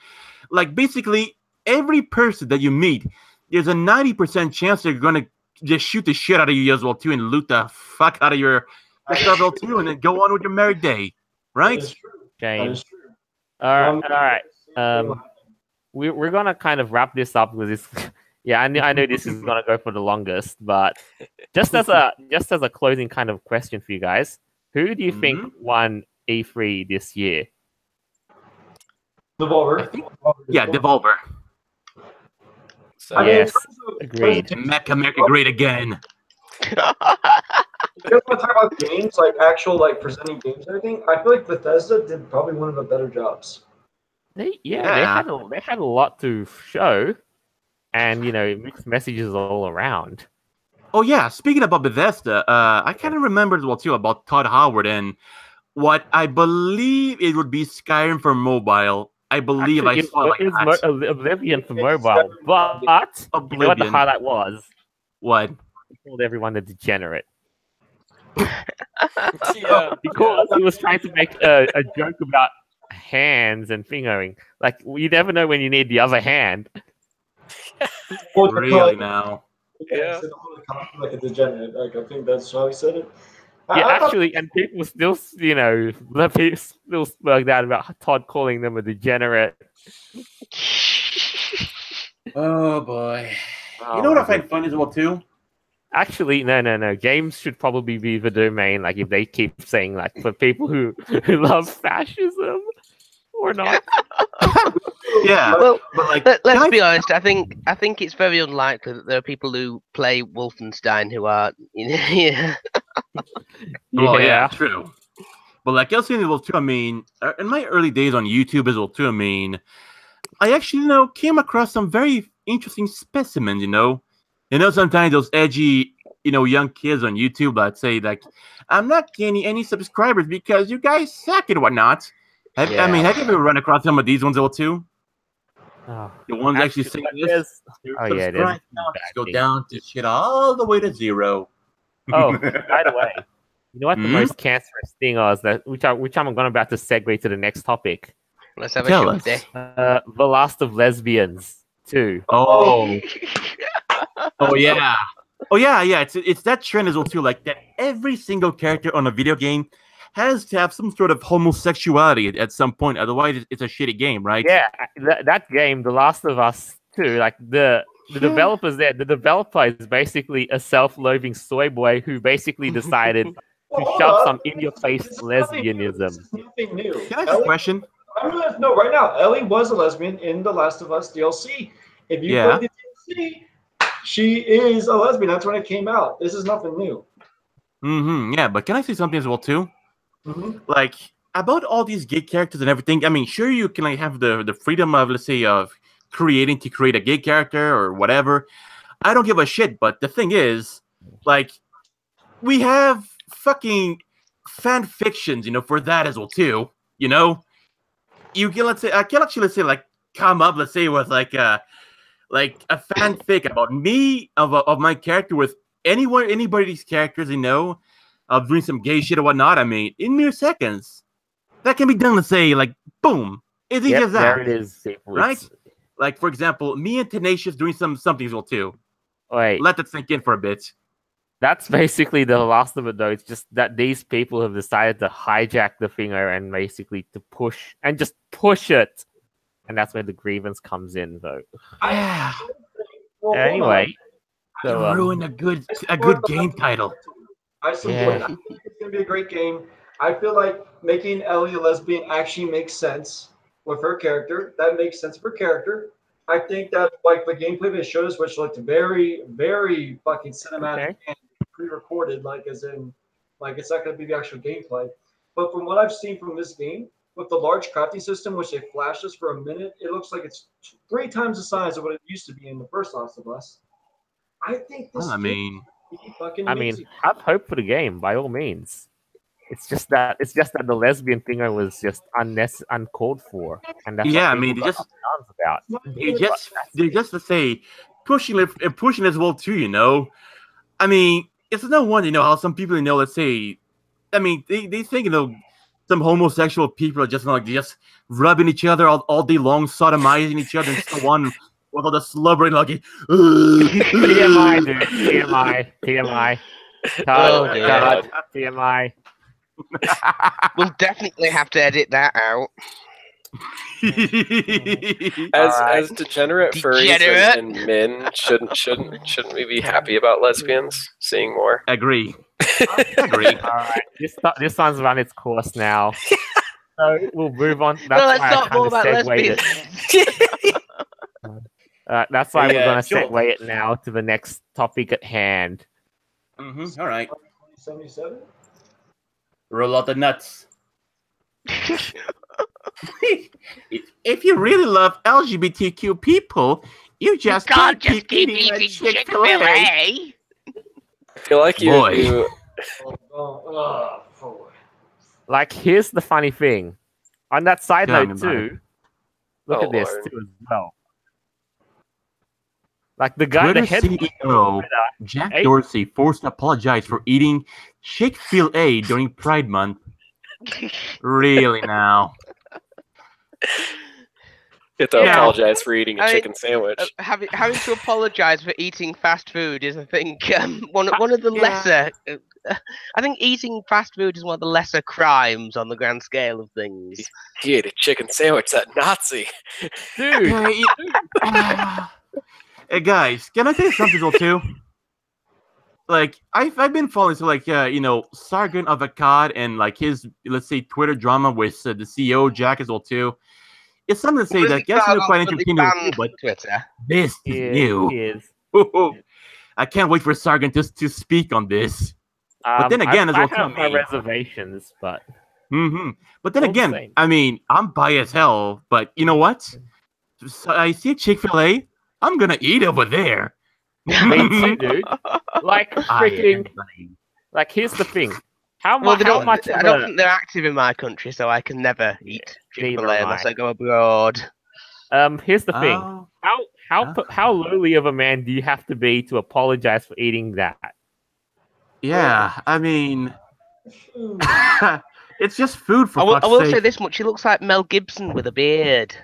Speaker 1: Like basically every person that you meet, there's a 90% chance they're gonna just shoot the shit out of you as well too, and loot the fuck out of your stuff well too, and then go on with your merry day,
Speaker 5: That
Speaker 1: right?
Speaker 5: is true. That
Speaker 2: Shame.
Speaker 5: is true.
Speaker 2: All right. We're gonna kind of wrap this up with this. Yeah, I know this is gonna go for the longest, but just as a closing kind of question for you guys, who do you think won E3 this year?
Speaker 5: Devolver.
Speaker 1: Yeah, Devolver.
Speaker 4: So,
Speaker 5: I mean, in
Speaker 2: Yes,
Speaker 5: terms of
Speaker 2: agreed.
Speaker 5: presentation,
Speaker 1: Make America great again.
Speaker 5: if you guys want to talk about games, like actual like presenting games and everything, I feel like Bethesda did probably one of the better jobs.
Speaker 2: They
Speaker 1: Yeah.
Speaker 2: had a lot to show, and mixed messages all around.
Speaker 1: Oh yeah, speaking about Bethesda, I kind of remembered well too about Todd Howard and what I believe it would be Skyrim for mobile. I believe
Speaker 2: Actually,
Speaker 1: I saw like
Speaker 2: it is
Speaker 1: that.
Speaker 2: Oblivion for mobile, but you know what the
Speaker 1: Oblivion.
Speaker 2: highlight was?
Speaker 1: What?
Speaker 2: He called everyone a degenerate.
Speaker 4: yeah.
Speaker 2: Because he was trying to make a joke about hands and fingering. Like, you never know when you need the other hand.
Speaker 1: Really now?
Speaker 4: Yeah.
Speaker 5: Like a degenerate. Like I think that's how he said it.
Speaker 2: Yeah,
Speaker 5: I thought-
Speaker 2: actually, and people still, still spoke out about Todd calling them a degenerate.
Speaker 1: Oh boy.
Speaker 2: Oh,
Speaker 1: You know what I
Speaker 2: my
Speaker 1: find funny as well too?
Speaker 2: Actually, no. Games should probably be the domain. Like, if they keep saying, like, for people who love fascism or not.
Speaker 1: Yeah.
Speaker 3: Well,
Speaker 1: But like,
Speaker 3: let's
Speaker 1: can
Speaker 3: be
Speaker 1: I-
Speaker 3: honest. I think it's very unlikely that there are people who play Wolfenstein who are. Yeah.
Speaker 1: Oh yeah, true. But like I was saying as well too, I mean, in my early days on YouTube as well too, I mean, I actually came across some very interesting specimens. Sometimes those edgy young kids on YouTube that say like, I'm not gaining any subscribers because you guys suck and whatnot. I mean, have you ever run across some of these ones as well too?
Speaker 2: Oh,
Speaker 1: The ones actually saying this.
Speaker 2: there's-
Speaker 1: Your
Speaker 2: oh, yeah, there's
Speaker 1: subscribe
Speaker 2: some
Speaker 1: counts
Speaker 2: bad
Speaker 1: go
Speaker 2: things.
Speaker 1: down to shit all the way to 0.
Speaker 2: Oh, by the way, you know what the
Speaker 1: Hmm?
Speaker 2: most cancerous thing was which I'm about to segue to the next topic.
Speaker 3: Let's have a
Speaker 1: Tell
Speaker 3: show
Speaker 1: us.
Speaker 3: day.
Speaker 2: The Last of Lesbians 2.
Speaker 1: Oh. Oh yeah. Oh yeah. It's that trend as well too. Like that, every single character on a video game has to have some sort of homosexuality at some point. Otherwise, it's a shitty game, right?
Speaker 2: Yeah, that game, The Last of Us 2, like the developers there, the developer is basically a self-loathing soy boy who basically decided to shove some in-your-face
Speaker 5: This is nothing new.
Speaker 2: lesbianism.
Speaker 5: This is nothing new.
Speaker 1: Can I ask a question?
Speaker 5: I'm gonna know right now. Ellie was a lesbian in The Last of Us DLC. If you
Speaker 1: Yeah.
Speaker 5: play the DLC, she is a lesbian. That's when it came out. This is nothing new.
Speaker 1: Yeah, but can I say something as well too?
Speaker 5: Mhm.
Speaker 1: Like about all these gay characters and everything. I mean, sure you can like have the freedom of, let's say, of create a gay character or whatever. I don't give a shit. But the thing is, like, we have fucking fan fictions, for that as well too. You can I can actually let's say like come up, let's say with like a fanfic about me of my character with anybody's characters, of doing some gay shit or whatnot. I mean, in mere seconds, that can be done. Let's say like boom, it's easy as that,
Speaker 2: There it is. People.
Speaker 1: right? Like for example, me and Tenacious doing something as well too.
Speaker 2: Wait,
Speaker 1: Let that sink in for a bit.
Speaker 2: that's basically the last of it, though. It's just that these people have decided to hijack the finger and basically to push it, and that's where the grievance comes in, though.
Speaker 1: Yeah,
Speaker 5: Well, hold
Speaker 2: Anyway,
Speaker 1: you
Speaker 2: so
Speaker 1: ruined a good game title.
Speaker 5: I support
Speaker 2: Yeah.
Speaker 5: it. I think it's going to be a great game. I feel like making Ellie a lesbian actually makes sense with her character. That makes sense for character. I think that like the gameplay they showed us, which looked very, very fucking cinematic
Speaker 2: Okay.
Speaker 5: and pre-recorded, like as in, like it's not going to be the actual gameplay. But from what I've seen from this game, with the large crafting system, which they flashed us for a minute, it looks like it's 3 times the size of what it used to be in the first Last of Us. I think this.
Speaker 1: Well, I mean,
Speaker 5: fucking
Speaker 2: I mean,
Speaker 5: amazing.
Speaker 2: have hope for the game by all means. It's just that the lesbian thing was just uncalled for, and that's
Speaker 1: Yeah,
Speaker 2: what
Speaker 1: I mean,
Speaker 2: people got concerns about.
Speaker 1: they just to say pushing as well too. I mean, it's no wonder how some people let's say, I mean, they think some homosexual people are just like just rubbing each other all day long, sodomizing each other and so on, with all the slubbering like
Speaker 2: TMI, dude. TMI.
Speaker 3: Oh,
Speaker 2: Cut,
Speaker 3: dear.
Speaker 2: cut, TMI.
Speaker 3: We'll definitely have to edit that out.
Speaker 4: As degenerate furries
Speaker 3: Degenerate.
Speaker 4: and men, shouldn't we be happy about lesbians seeing more?
Speaker 1: Agree. Agree.
Speaker 2: All right, this one's run its course now. So we'll move on. That's
Speaker 3: No, let's
Speaker 2: why I
Speaker 3: talk more
Speaker 2: kind of
Speaker 3: about
Speaker 2: segued
Speaker 3: lesbians.
Speaker 2: it. That's why we're
Speaker 1: Yeah,
Speaker 2: going to
Speaker 1: sure.
Speaker 2: segue it now to the next topic at hand.
Speaker 1: All right.
Speaker 5: 77?
Speaker 1: Roll out the nuts. If you really love LGBTQ people, you just
Speaker 6: Can't
Speaker 1: can't
Speaker 6: just keep eating
Speaker 1: Chick-fil-A.
Speaker 6: Chick-fil-A.
Speaker 4: I feel like you.
Speaker 1: Boy.
Speaker 5: Boy.
Speaker 2: Like, here's the funny thing. On that side
Speaker 1: Tell me
Speaker 2: note,
Speaker 1: about
Speaker 2: too, look
Speaker 4: Oh,
Speaker 2: at this,
Speaker 4: Lord.
Speaker 2: too, as well. Like, the guy,
Speaker 1: Twitter
Speaker 2: the head
Speaker 1: CEO Jack
Speaker 2: Hey.
Speaker 1: Dorsey forced to apologize for eating Chick-fil-A during Pride Month. Really now?
Speaker 4: You have to
Speaker 2: Yeah.
Speaker 4: apologize for eating a
Speaker 3: I mean,
Speaker 4: chicken sandwich.
Speaker 3: Having to apologise for eating fast food is, I think, one of the lesser. I think eating fast food is one of the lesser crimes on the grand scale of things.
Speaker 4: He ate a chicken sandwich, that Nazi.
Speaker 2: dude.
Speaker 1: Hey guys, can I tell you something though too? Like I've been following Sargon of Akkad and like his, let's say, Twitter drama with the CEO Jack as well too. It's something to say that gets me quite entertaining,
Speaker 3: Banned
Speaker 1: but
Speaker 3: Twitter.
Speaker 1: this is new.
Speaker 2: Is.
Speaker 1: I can't wait for Sargon to speak on this. But then again, as
Speaker 2: I
Speaker 1: well,
Speaker 2: have my
Speaker 1: me.
Speaker 2: reservations, but
Speaker 1: But then
Speaker 2: All the
Speaker 1: again,
Speaker 2: same.
Speaker 1: I mean, I'm bi as hell. But you know what? So I see Chick-fil-A. I'm gonna eat over there.
Speaker 2: me too, dude. Like, freaking. Like, here's the thing. How
Speaker 3: Well,
Speaker 2: much? How much?
Speaker 3: I don't think they're active in my country, so I can never eat
Speaker 2: neither
Speaker 3: Chick-fil-A
Speaker 2: am
Speaker 3: unless
Speaker 2: I.
Speaker 3: I go abroad.
Speaker 2: Here's the thing.
Speaker 1: Oh,
Speaker 2: How lowly of a man do you have to be to apologize for eating that?
Speaker 1: yeah. I mean, it's just food for
Speaker 3: I
Speaker 1: fuck's
Speaker 3: will
Speaker 1: sake.
Speaker 3: say this much: he looks like Mel Gibson with a beard.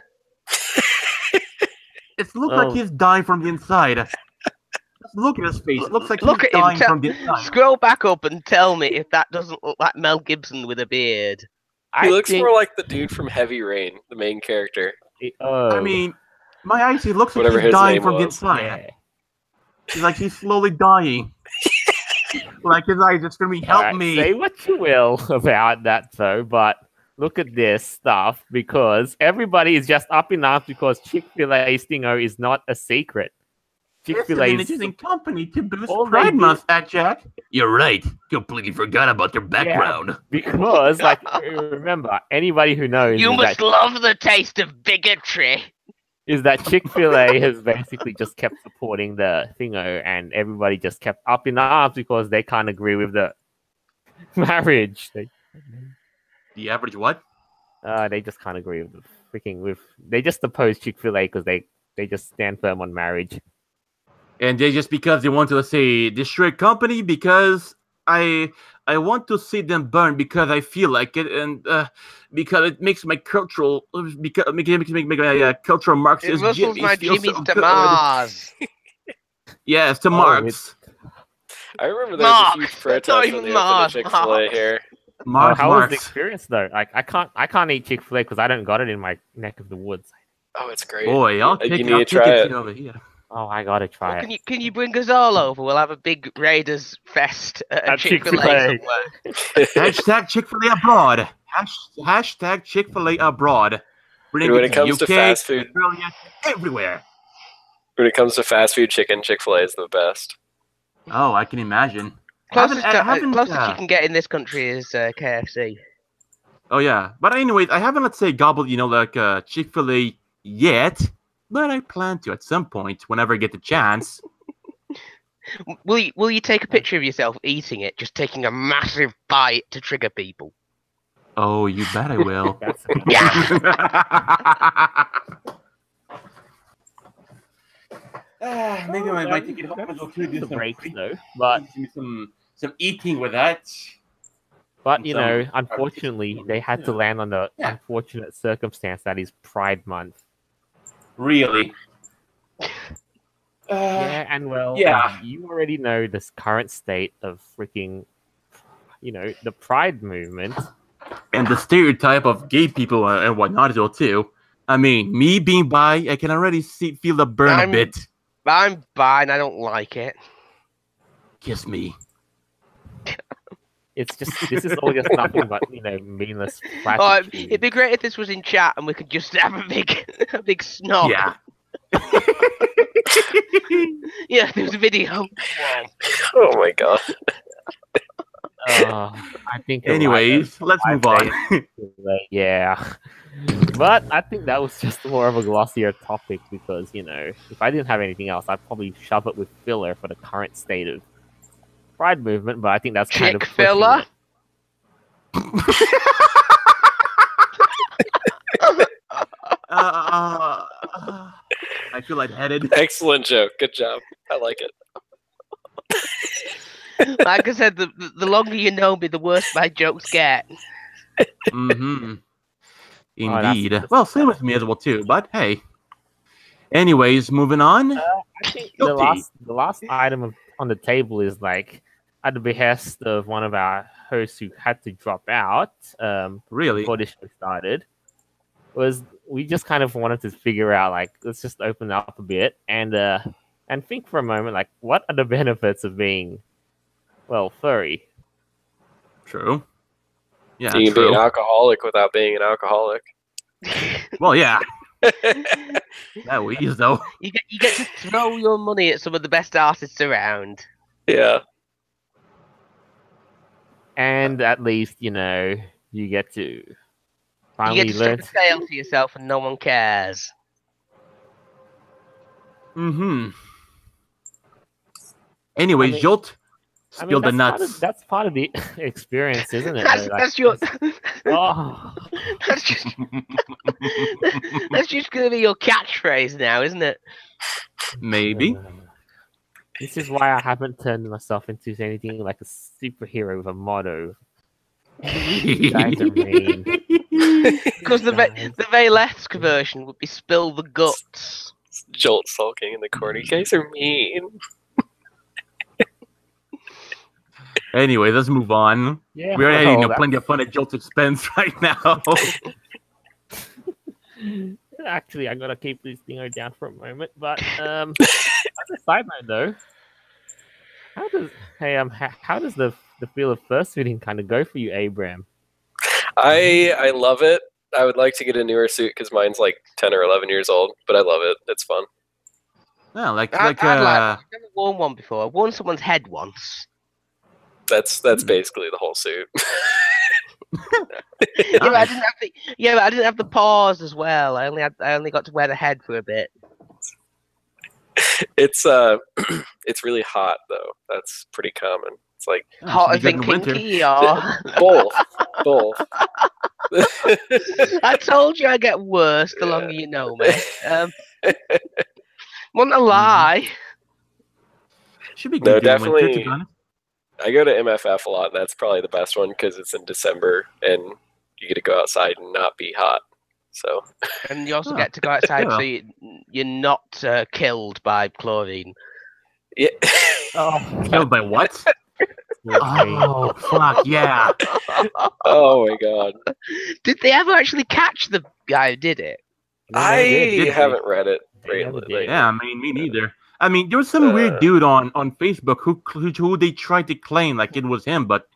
Speaker 1: It looks
Speaker 2: Oh.
Speaker 1: like he's dying from the inside. Just look at his face. It looks like
Speaker 3: Look
Speaker 1: he's
Speaker 3: at him.
Speaker 1: dying from the inside.
Speaker 3: Scroll back up and tell me if that doesn't look like Mel Gibson with a beard.
Speaker 4: He
Speaker 2: I
Speaker 4: looks
Speaker 2: think,
Speaker 4: more like the dude from Heavy Rain, the main character.
Speaker 2: Oh,
Speaker 1: I mean, my eyes. He looks like
Speaker 4: Whatever
Speaker 1: he's
Speaker 4: his
Speaker 1: dying
Speaker 4: name
Speaker 1: from the
Speaker 4: was.
Speaker 1: inside.
Speaker 2: yeah.
Speaker 1: He's like he's slowly dying. Like his eyes are screaming, "Help
Speaker 2: Alright,
Speaker 1: me!"
Speaker 2: Say what you will about that, though, but look at this stuff because everybody is just up in arms because Chick-fil-A Stingo is not a secret.
Speaker 1: It's
Speaker 2: Chick-fil-A
Speaker 1: an
Speaker 2: is
Speaker 1: interesting company to boost
Speaker 2: all they
Speaker 1: Pride
Speaker 2: do-
Speaker 1: Month at, Jack. You're right. Completely forgot about their background.
Speaker 2: because, like, remember, anybody who knows
Speaker 6: You
Speaker 2: is
Speaker 6: must
Speaker 2: that,
Speaker 6: love the taste of bigotry.
Speaker 2: is that Chick-fil-A has basically just kept supporting the thingo, and everybody just kept up in arms because they can't agree with the marriage.
Speaker 1: The average what?
Speaker 2: They just can't agree with the freaking they just oppose Chick-fil-A because they just stand firm on marriage.
Speaker 1: And they just because they want to, let's say, destroy company because I want to see them burn because I feel like it and because it makes my cultural because it makes my cultural
Speaker 3: It
Speaker 1: Marxist
Speaker 3: rustles my
Speaker 1: feel
Speaker 3: jimmies
Speaker 1: so
Speaker 3: to
Speaker 1: good.
Speaker 3: Mars.
Speaker 1: Yes, to
Speaker 2: Oh,
Speaker 1: Marx.
Speaker 4: I remember there was a
Speaker 3: Mark,
Speaker 4: huge
Speaker 3: that's
Speaker 4: protest
Speaker 3: not
Speaker 4: when
Speaker 3: even
Speaker 4: they opened
Speaker 3: Mark,
Speaker 4: a Chick-fil-A
Speaker 3: Mark.
Speaker 4: here.
Speaker 1: Marx.
Speaker 2: How was the
Speaker 1: Marx.
Speaker 2: experience though? Like I can't eat Chick-fil-A because I don't got it in my neck of the woods.
Speaker 4: Oh, it's great.
Speaker 1: Boy, I'll
Speaker 4: You
Speaker 1: take
Speaker 4: need to
Speaker 1: it
Speaker 4: try it.
Speaker 1: over here.
Speaker 2: Oh, I gotta try
Speaker 3: Well,
Speaker 2: it.
Speaker 3: can you bring us all over? We'll have a big Raiders fest at
Speaker 2: At
Speaker 3: Chick-fil-A
Speaker 2: Chick-fil-A.
Speaker 3: somewhere.
Speaker 1: Hashtag Chick-fil-A abroad. Hashtag Chick-fil-A abroad. Bring
Speaker 4: When
Speaker 1: it
Speaker 4: it comes to
Speaker 1: UK,
Speaker 4: fast food-
Speaker 1: Australia, everywhere.
Speaker 4: When it comes to fast food chicken, Chick-fil-A is the best.
Speaker 1: Oh, I can imagine.
Speaker 3: Closest
Speaker 1: Haven't,
Speaker 3: you can get in this country is KFC.
Speaker 1: Oh yeah, but anyways, I haven't, let's say, gobbled, like Chick-fil-A yet, but I plan to at some point whenever I get the chance.
Speaker 3: Will you take a picture of yourself eating it, just taking a massive bite to trigger people?
Speaker 1: Oh, you bet I will.
Speaker 2: That's
Speaker 1: Maybe I might take it home as well too. Do
Speaker 2: the
Speaker 1: some
Speaker 2: breaks though. But
Speaker 1: some eating with that.
Speaker 2: But, unfortunately, they had to land on the unfortunate circumstance that is Pride Month.
Speaker 1: Really?
Speaker 2: Yeah, and you already know this current state of freaking, the Pride movement.
Speaker 1: And the stereotype of gay people and whatnot as well, too. I mean, me being bi, I can already feel the burn a bit.
Speaker 3: I'm bi and I don't like it.
Speaker 1: Kiss me.
Speaker 2: This is all just nothing but, meaningless
Speaker 3: Oh,
Speaker 2: platitude.
Speaker 3: it'd be great if this was in chat and we could just have a big snog.
Speaker 1: Yeah.
Speaker 3: Yeah, there's a video.
Speaker 4: Oh my god.
Speaker 2: I think.
Speaker 1: Anyways, let's move on.
Speaker 2: Yeah. But I think that was just more of a glossier topic because, if I didn't have anything else, I'd probably shove it with filler for the current state of Pride movement, but I think that's kind of
Speaker 3: filler.
Speaker 1: I feel lightheaded.
Speaker 4: Excellent joke. Good job. I like it.
Speaker 3: Like I said, the longer you know me, the worse my jokes get.
Speaker 1: Mm-hmm. Indeed. Well, same with me as well too. But hey. Anyways, moving on.
Speaker 2: I think the last item on the table is like at the behest of one of our hosts who had to drop out.
Speaker 1: Really?
Speaker 2: Before the show started, was we just kind of wanted to figure out like let's just open up a bit and think for a moment like what are the benefits of being furry?
Speaker 1: True. Yeah,
Speaker 4: you can be an alcoholic without being an alcoholic.
Speaker 1: Well, yeah. That was though.
Speaker 3: You get to throw your money at some of the best artists around.
Speaker 4: Yeah.
Speaker 2: And at least you get to finally learn
Speaker 3: to fail to yourself, and no one cares.
Speaker 1: Mm-hmm. Anyways, Jolt. Spill the nuts.
Speaker 2: That's part of the experience, isn't it?
Speaker 3: That's just gonna be your catchphrase now, isn't it?
Speaker 1: Maybe.
Speaker 2: This is why I haven't turned myself into anything like a superhero with a motto. You guys are mean.
Speaker 3: Because the very left version would be spill the guts.
Speaker 4: Jolt sulking in the corner. You guys are mean.
Speaker 1: Anyway, let's move on.
Speaker 2: Yeah,
Speaker 1: we're having plenty of fun at Jolt's expense right now.
Speaker 2: Actually, I'm gonna keep this thing down for a moment. But as a side note, though, how does the feel of first fitting kind of go for you, Abram?
Speaker 4: I love it. I would like to get a newer suit because mine's like 10 or 11 years old, but I love it. It's fun.
Speaker 1: Yeah,
Speaker 3: I've never worn one before. I've worn someone's head once.
Speaker 4: That's basically the whole suit.
Speaker 3: But I didn't have the paws as well. I only got to wear the head for a bit.
Speaker 4: It's really hot though. That's pretty common. It's like
Speaker 3: hotter than kinky or
Speaker 4: both.
Speaker 3: I told you I get worse the longer you know me. Want to lie?
Speaker 1: Should be good.
Speaker 4: No, definitely. I go to MFF a lot. That's probably the best one because it's in December and you get to go outside and not be hot. So. And
Speaker 3: you also get to go outside so you're not killed by chlorine.
Speaker 4: Yeah.
Speaker 1: Killed by what? Oh, fuck, yeah.
Speaker 4: Oh, my God.
Speaker 3: Did they ever actually catch the guy who did it?
Speaker 4: I haven't read it lately.
Speaker 1: Yeah, I mean, me neither. I mean, there was some weird dude on Facebook who they tried to claim like it was him, but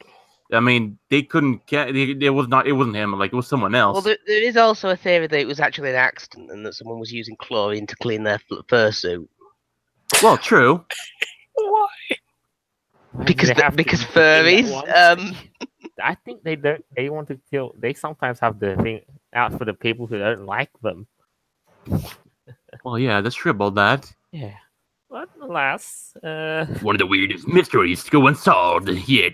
Speaker 1: I mean, they couldn't get it wasn't him, like it was someone else.
Speaker 3: Well, there is also a theory that it was actually an accident and that someone was using chlorine to clean their fursuit.
Speaker 1: Well, true.
Speaker 4: Why?
Speaker 3: Because furries.
Speaker 2: I think they don't. They want to kill. They sometimes have the thing out for the people who don't like them.
Speaker 1: Well, yeah, that's true about that.
Speaker 2: Yeah. But alas,
Speaker 1: one of the weirdest mysteries to go unsolved yet.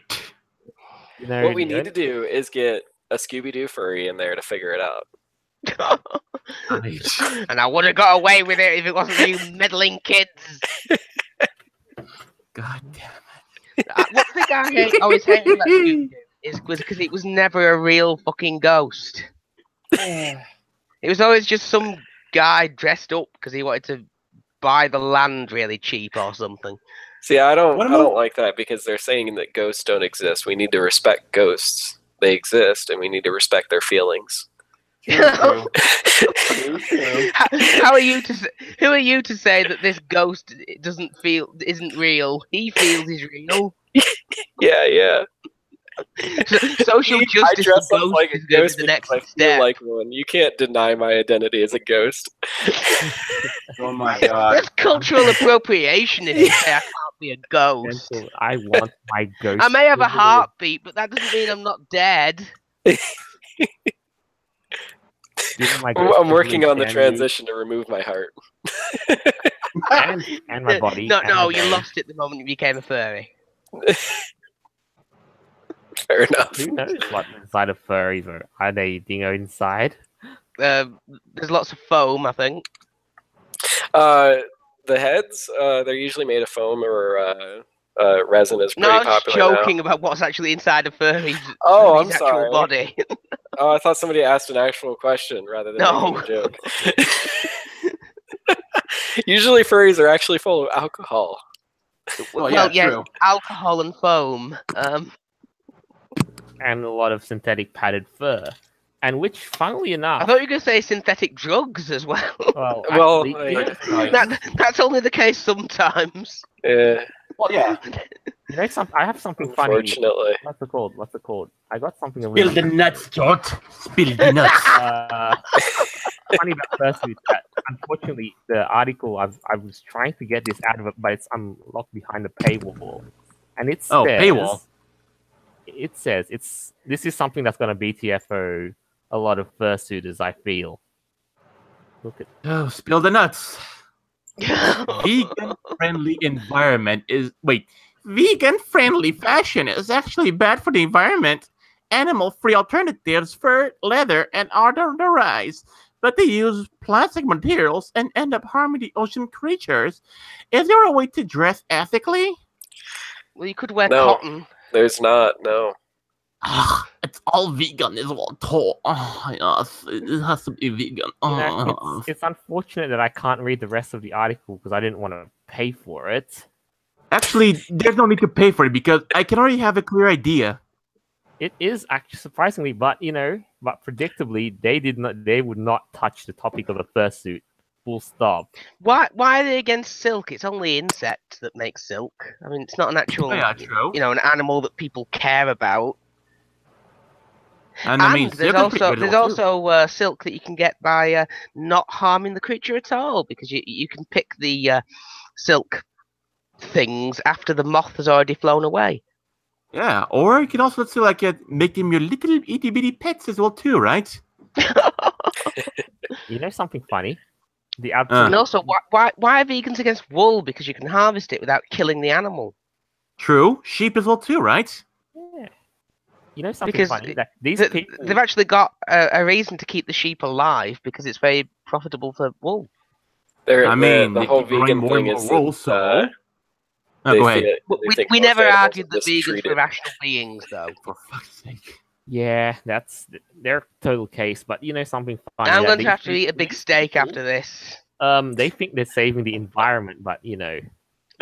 Speaker 4: What we need to do is get a Scooby-Doo furry in there to figure it out.
Speaker 3: And I would have got away with it if it wasn't you meddling kids.
Speaker 1: God damn it.
Speaker 3: One thing I always hate about Scooby-Doo was because it was never a real fucking ghost. It was always just some guy dressed up because he wanted to buy the land really cheap or something.
Speaker 4: See, I don't like that because they're saying that ghosts don't exist. We need to respect ghosts. They exist, and we need to respect their feelings.
Speaker 1: True.
Speaker 3: How are you to who are you to say that this ghost isn't real? He feels he's real.
Speaker 4: Yeah.
Speaker 3: Social
Speaker 4: I
Speaker 3: justice
Speaker 4: dress
Speaker 3: for
Speaker 4: up
Speaker 3: ghosts
Speaker 4: like a
Speaker 3: is going to
Speaker 4: ghost
Speaker 3: be the
Speaker 4: because
Speaker 3: next
Speaker 4: I feel
Speaker 3: step.
Speaker 4: like one. You can't deny my identity as a ghost.
Speaker 1: Oh my god.
Speaker 3: That's cultural appropriation if you say I can't be a ghost.
Speaker 2: Gentle, I want my ghost.
Speaker 3: I may have a
Speaker 2: to live.
Speaker 3: heartbeat, but that doesn't mean I'm not dead.
Speaker 2: Given my ghost
Speaker 4: I'm working on the
Speaker 2: can
Speaker 4: transition to remove my heart.
Speaker 2: and my body.
Speaker 3: No,
Speaker 2: and my
Speaker 3: you
Speaker 2: brain.
Speaker 3: lost it the moment you became a furry.
Speaker 4: Fair enough.
Speaker 2: Who knows what's inside of furries? Or are they dingo inside?
Speaker 3: There's lots of foam, I think.
Speaker 4: The heads, they're usually made of foam or resin is pretty
Speaker 3: No, I was just
Speaker 4: popular
Speaker 3: joking about what's actually inside a furry's
Speaker 4: Oh, I'm
Speaker 3: actual
Speaker 4: sorry.
Speaker 3: body.
Speaker 4: now. Oh, I thought somebody asked an actual question rather than
Speaker 3: No.
Speaker 4: making a joke. Usually furries are actually full of alcohol.
Speaker 1: Well,
Speaker 3: Well,
Speaker 1: yeah, true.
Speaker 3: alcohol and foam.
Speaker 2: And a lot of synthetic padded fur. And which, funnily enough,
Speaker 3: I thought you were going to say synthetic drugs as well.
Speaker 2: well,
Speaker 4: Well,
Speaker 3: That's only the case sometimes.
Speaker 1: Well, yeah.
Speaker 2: you know, I have something funny.
Speaker 4: Unfortunately.
Speaker 2: What's it called? I got something.
Speaker 1: Spill the nuts, George. Spill the nuts.
Speaker 2: Funny about fursuits that unfortunately the article I was trying to get this out of it, but I'm locked behind the paywall. And it says,
Speaker 1: paywall.
Speaker 2: It says this is something that's going to BTFO a lot of fursuiters, I feel. Look at
Speaker 1: Oh, spill the nuts. Vegan-friendly environment is... Wait. Vegan-friendly fashion is actually bad for the environment. Animal-free alternatives for leather and art on the rise. But they use plastic materials and end up harming the ocean creatures. Is there a way to dress ethically?
Speaker 3: Well, you could wear
Speaker 4: No.
Speaker 3: cotton.
Speaker 4: There's not, no.
Speaker 1: It's all vegan is what taught. Yes, it has to be vegan.
Speaker 2: you know, it's unfortunate that I can't read the rest of the article because I didn't want to pay for it.
Speaker 1: Actually, there's no need to pay for it because I can already have a clear idea.
Speaker 2: It is actually surprisingly, but predictably, they would not touch the topic of a fursuit. Full stop.
Speaker 3: Why are they against silk? It's only insects that make silk. I mean, it's not an actual,
Speaker 1: True.
Speaker 3: an animal that people care about.
Speaker 1: And I mean,
Speaker 3: there's also silk that you can get by not harming the creature at all, because you can pick the silk things after the moth has already flown away.
Speaker 1: Yeah, or you can also, let's say, make them your little itty bitty pets as well too, right?
Speaker 2: You know something funny? The
Speaker 3: And also, why are vegans against wool? Because you can harvest it without killing the animal.
Speaker 1: True, sheep as well too, right?
Speaker 2: Yeah. You know something
Speaker 3: Because
Speaker 2: funny? That these people...
Speaker 3: they've actually got a reason to keep the sheep alive because it's very profitable for wool.
Speaker 4: The whole vegan thing is
Speaker 1: wool, so... go ahead.
Speaker 3: We never argued that vegans were rational beings, though.
Speaker 1: For fuck's sake.
Speaker 2: Yeah, that's their total case. But you know something funny?
Speaker 3: I'm going to have to eat a big steak after this.
Speaker 2: They think they're saving the environment, but you know...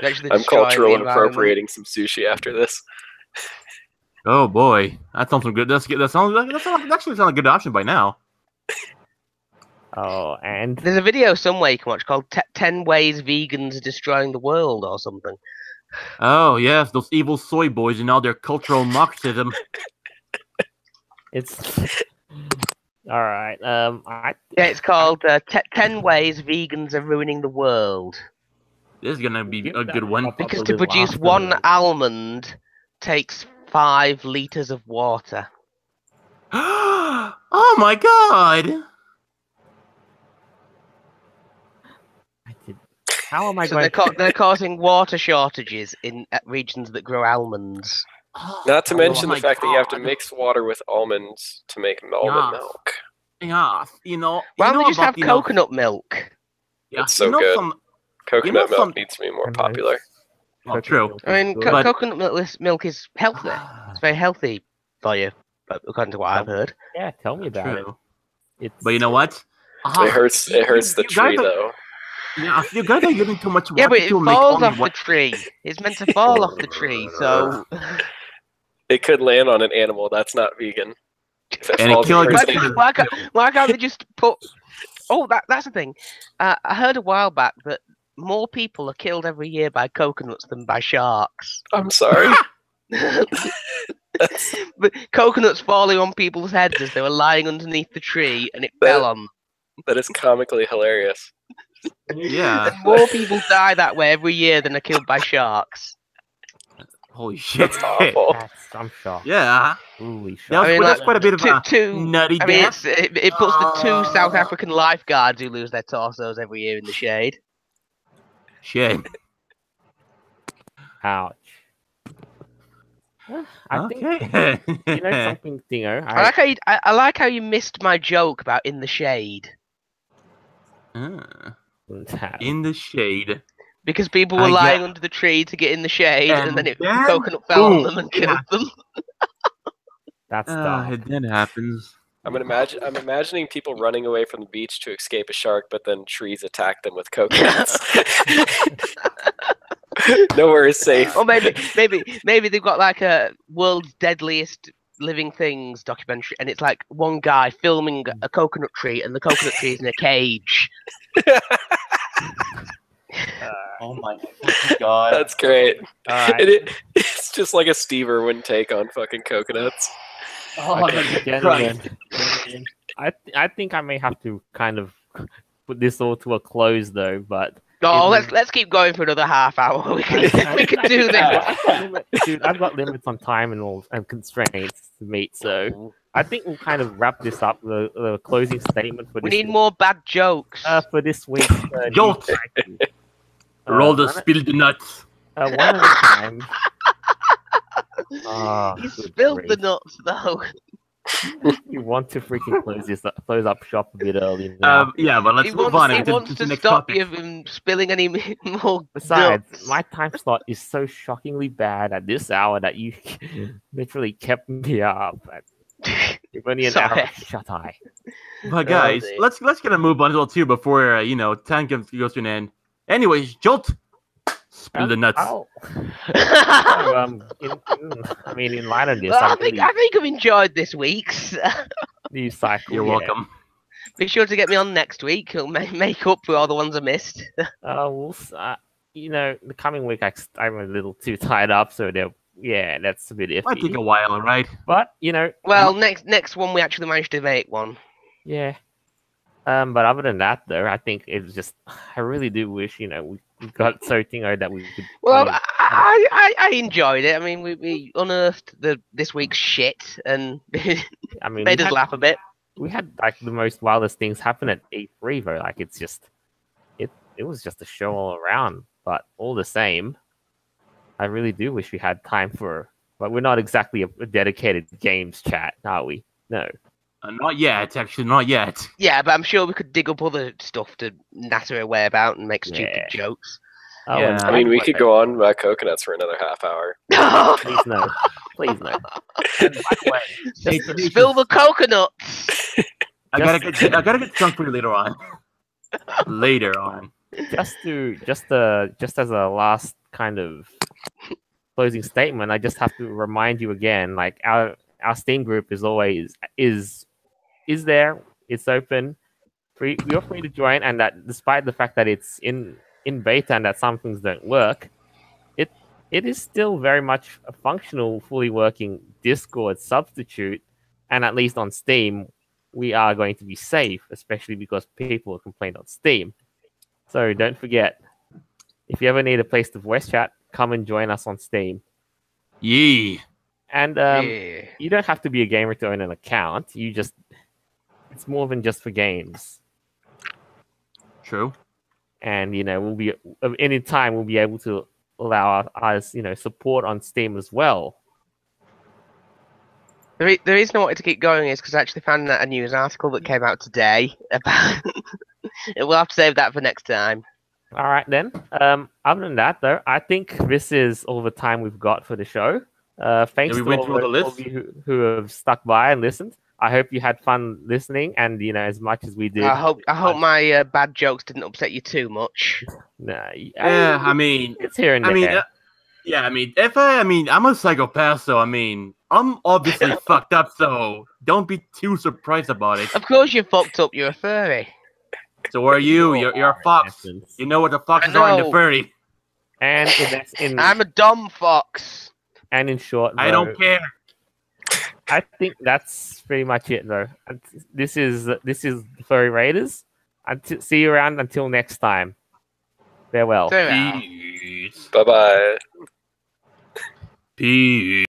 Speaker 4: I'm cultural appropriating some sushi after this.
Speaker 1: Oh boy, that sounds good. That actually sounds like a good option by now.
Speaker 2: Oh, and
Speaker 3: there's a video somewhere you can watch called 10 Ways Vegans Are Destroying the World or something.
Speaker 1: Oh yes, those evil soy boys and all their cultural Marxism.
Speaker 2: It's all right.
Speaker 3: It's called 10 Ways Vegans Are Ruining the World.
Speaker 1: This is gonna be a good one.
Speaker 3: Because to produce one almond takes 5 liters of water.
Speaker 1: Oh my god!
Speaker 2: How am I
Speaker 3: going? They're causing water shortages in regions that grow almonds.
Speaker 4: Not to mention the fact that you have to mix water with almonds to make almond milk.
Speaker 1: Yeah,
Speaker 3: Why don't they just have coconut milk?
Speaker 1: Yeah,
Speaker 4: it's so good. Coconut milk needs to be more popular.
Speaker 1: Well, true.
Speaker 3: I mean, coconut milk is healthy. It's very healthy for you, according to what I've heard.
Speaker 2: Yeah, tell me about it.
Speaker 1: True.
Speaker 2: It's
Speaker 1: But you know what?
Speaker 4: It hurts. It hurts the tree though.
Speaker 1: Yeah, you guys are giving too much.
Speaker 3: Yeah, but it
Speaker 1: to make
Speaker 3: falls
Speaker 1: only
Speaker 3: off the tree. It's meant to fall off the tree, so.
Speaker 4: It could land on an animal. That's not vegan. If it
Speaker 1: And it
Speaker 4: falls
Speaker 1: killed
Speaker 4: on a
Speaker 1: like
Speaker 4: person-
Speaker 3: Why can't they just put? Oh, that's the thing. I heard a while back that more people are killed every year by coconuts than by sharks.
Speaker 4: I'm sorry.
Speaker 3: But coconuts falling on people's heads as they were lying underneath the tree, and it fell on them.
Speaker 4: That is comically hilarious.
Speaker 1: Yeah.
Speaker 3: And more people die that way every year than are killed by sharks.
Speaker 1: Holy shit.
Speaker 4: That's awful.
Speaker 2: I'm shocked.
Speaker 1: Yeah.
Speaker 2: Truly
Speaker 1: That was,
Speaker 2: shocked.
Speaker 3: mean,
Speaker 1: that's
Speaker 3: like,
Speaker 1: quite a bit of a
Speaker 3: two-
Speaker 1: nutty
Speaker 3: I mean,
Speaker 1: death.
Speaker 3: it puts the two South African lifeguards who lose their torsos every year in the shade.
Speaker 1: Shit.
Speaker 2: Ouch. I think
Speaker 1: Okay.
Speaker 2: you know something, Dingo.
Speaker 3: I like how you missed my joke about in the shade.
Speaker 1: In the shade.
Speaker 3: Because people were
Speaker 1: I
Speaker 3: lying
Speaker 1: get-
Speaker 3: under the tree to get in the shade, and then
Speaker 1: then
Speaker 3: the coconut fell on
Speaker 1: boom.
Speaker 3: them and killed them.
Speaker 2: That's dark.
Speaker 1: It then happens.
Speaker 4: I'm imagining people running away from the beach to escape a shark, but then trees attack them with coconuts. Nowhere is safe.
Speaker 3: Or maybe they've got like a world's deadliest living things documentary, and it's like one guy filming a coconut tree, and the coconut tree is in a cage.
Speaker 7: Oh my god.
Speaker 4: That's great.
Speaker 2: Alright.
Speaker 4: It's just like a Steve Irwin take on fucking coconuts.
Speaker 7: Oh,
Speaker 2: Gentlemen, I think I may have to kind of put this all to a close though, but
Speaker 3: Oh, let's keep going for another half hour. We can do this.
Speaker 2: Dude, I've got limits on time and constraints to meet, so I think we'll kind of wrap this up. The closing statement for
Speaker 3: We
Speaker 2: this
Speaker 3: need more bad jokes.
Speaker 2: for this week.
Speaker 1: Jolt. Roll the spilled nuts.
Speaker 2: one at a time. Oh,
Speaker 3: You
Speaker 2: good
Speaker 3: spilled the
Speaker 2: grief.
Speaker 3: nuts, though.
Speaker 2: You want to freaking close up shop a bit early now.
Speaker 1: Yeah, but let's
Speaker 3: He
Speaker 1: move
Speaker 3: wants,
Speaker 1: on
Speaker 3: he
Speaker 1: to
Speaker 3: wants
Speaker 1: the
Speaker 3: to
Speaker 1: next
Speaker 3: stop
Speaker 1: topic.
Speaker 3: you from spilling any more
Speaker 2: Besides,
Speaker 3: nuts.
Speaker 2: my time slot is so shockingly bad at this hour that you literally kept me up. If only an
Speaker 3: Sorry.
Speaker 2: hour, shut eye.
Speaker 1: But guys,
Speaker 3: dear.
Speaker 1: let's kind of move on as well too before time goes to an end. Anyways, Jolt, spill the nuts.
Speaker 2: So, in light of this,
Speaker 3: Well,
Speaker 2: I
Speaker 3: I think I've enjoyed this week's.
Speaker 2: new cycle.
Speaker 1: You're
Speaker 2: yeah.
Speaker 1: welcome.
Speaker 3: Be sure to get me on next week. It'll make up for all the ones I missed.
Speaker 2: The coming week I'm a little too tied up, so that's a bit
Speaker 1: Might take a
Speaker 2: iffy.
Speaker 1: while, right?
Speaker 2: But
Speaker 3: Well, next one we actually managed to make one.
Speaker 2: yeah. But other than that, though, I think it's just I really do wish we got something that we could.
Speaker 3: Well,
Speaker 2: play.
Speaker 3: I enjoyed it. I mean, we unearthed this week's shit and
Speaker 2: I mean,
Speaker 3: made us laugh a bit.
Speaker 2: we had like the most wildest things happen at E3 though. Like it's just it was just a show all around. But all the same, I really do wish we had time but we're not exactly a dedicated games chat, are we? No.
Speaker 1: Not yet, actually, not yet.
Speaker 3: Yeah, but I'm sure we could dig up other stuff to natter away about and make stupid
Speaker 2: Yeah.
Speaker 3: jokes.
Speaker 2: Oh,
Speaker 1: Yeah.
Speaker 2: and
Speaker 4: I mean, we could go on about coconuts for another half hour.
Speaker 2: Please no. Please no. And by the way,
Speaker 3: Spill the coconuts.
Speaker 1: I gotta get drunk for you later on. Later on.
Speaker 2: just as a last kind of closing statement, I just have to remind you again, like our Steam group is always is there. It's open. You're free to join, and that despite the fact that it's in beta and that some things don't work, it is still very much a functional, fully working Discord substitute. And at least on Steam, we are going to be safe, especially because people complain on Steam. So don't forget, if you ever need a place to voice chat, come and join us on Steam.
Speaker 1: Yee.
Speaker 2: And
Speaker 3: Yeah.
Speaker 2: you don't have to be a gamer to own an account. It's more than just for games.
Speaker 1: True.
Speaker 2: And we'll be any time we'll be able to allow us support on Steam as well.
Speaker 3: The reason I wanted to keep going is because I actually found a news article that came out today about. We'll have to save that for next time.
Speaker 2: All right then. Other than that, though, I think this is all the time we've got for the show. Thanks
Speaker 1: we
Speaker 2: to
Speaker 1: went
Speaker 2: all,
Speaker 1: through the
Speaker 2: all
Speaker 1: list.
Speaker 2: of you who have stuck by and listened. I hope you had fun listening, and as much as we did.
Speaker 3: I hope my bad jokes didn't upset you too much.
Speaker 2: No,
Speaker 1: Yeah, I mean,
Speaker 2: it's here and
Speaker 1: I mean,
Speaker 2: there.
Speaker 1: yeah, I mean, I'm a psychopath, so I mean, I'm obviously fucked up, so don't be too surprised about it.
Speaker 3: Of course you're fucked up. You're a furry.
Speaker 1: So are you? You're a fox.
Speaker 2: Essence.
Speaker 1: You know what the foxes
Speaker 3: I
Speaker 1: are in the
Speaker 3: know.
Speaker 1: furry.
Speaker 2: And
Speaker 3: I'm a dumb fox.
Speaker 2: and in short,
Speaker 1: I don't care.
Speaker 2: I think that's pretty much it, though. This is the Furry Raiders. See you around until next time. Farewell.
Speaker 3: Farewell.
Speaker 1: Peace.
Speaker 4: Bye bye.
Speaker 1: Peace.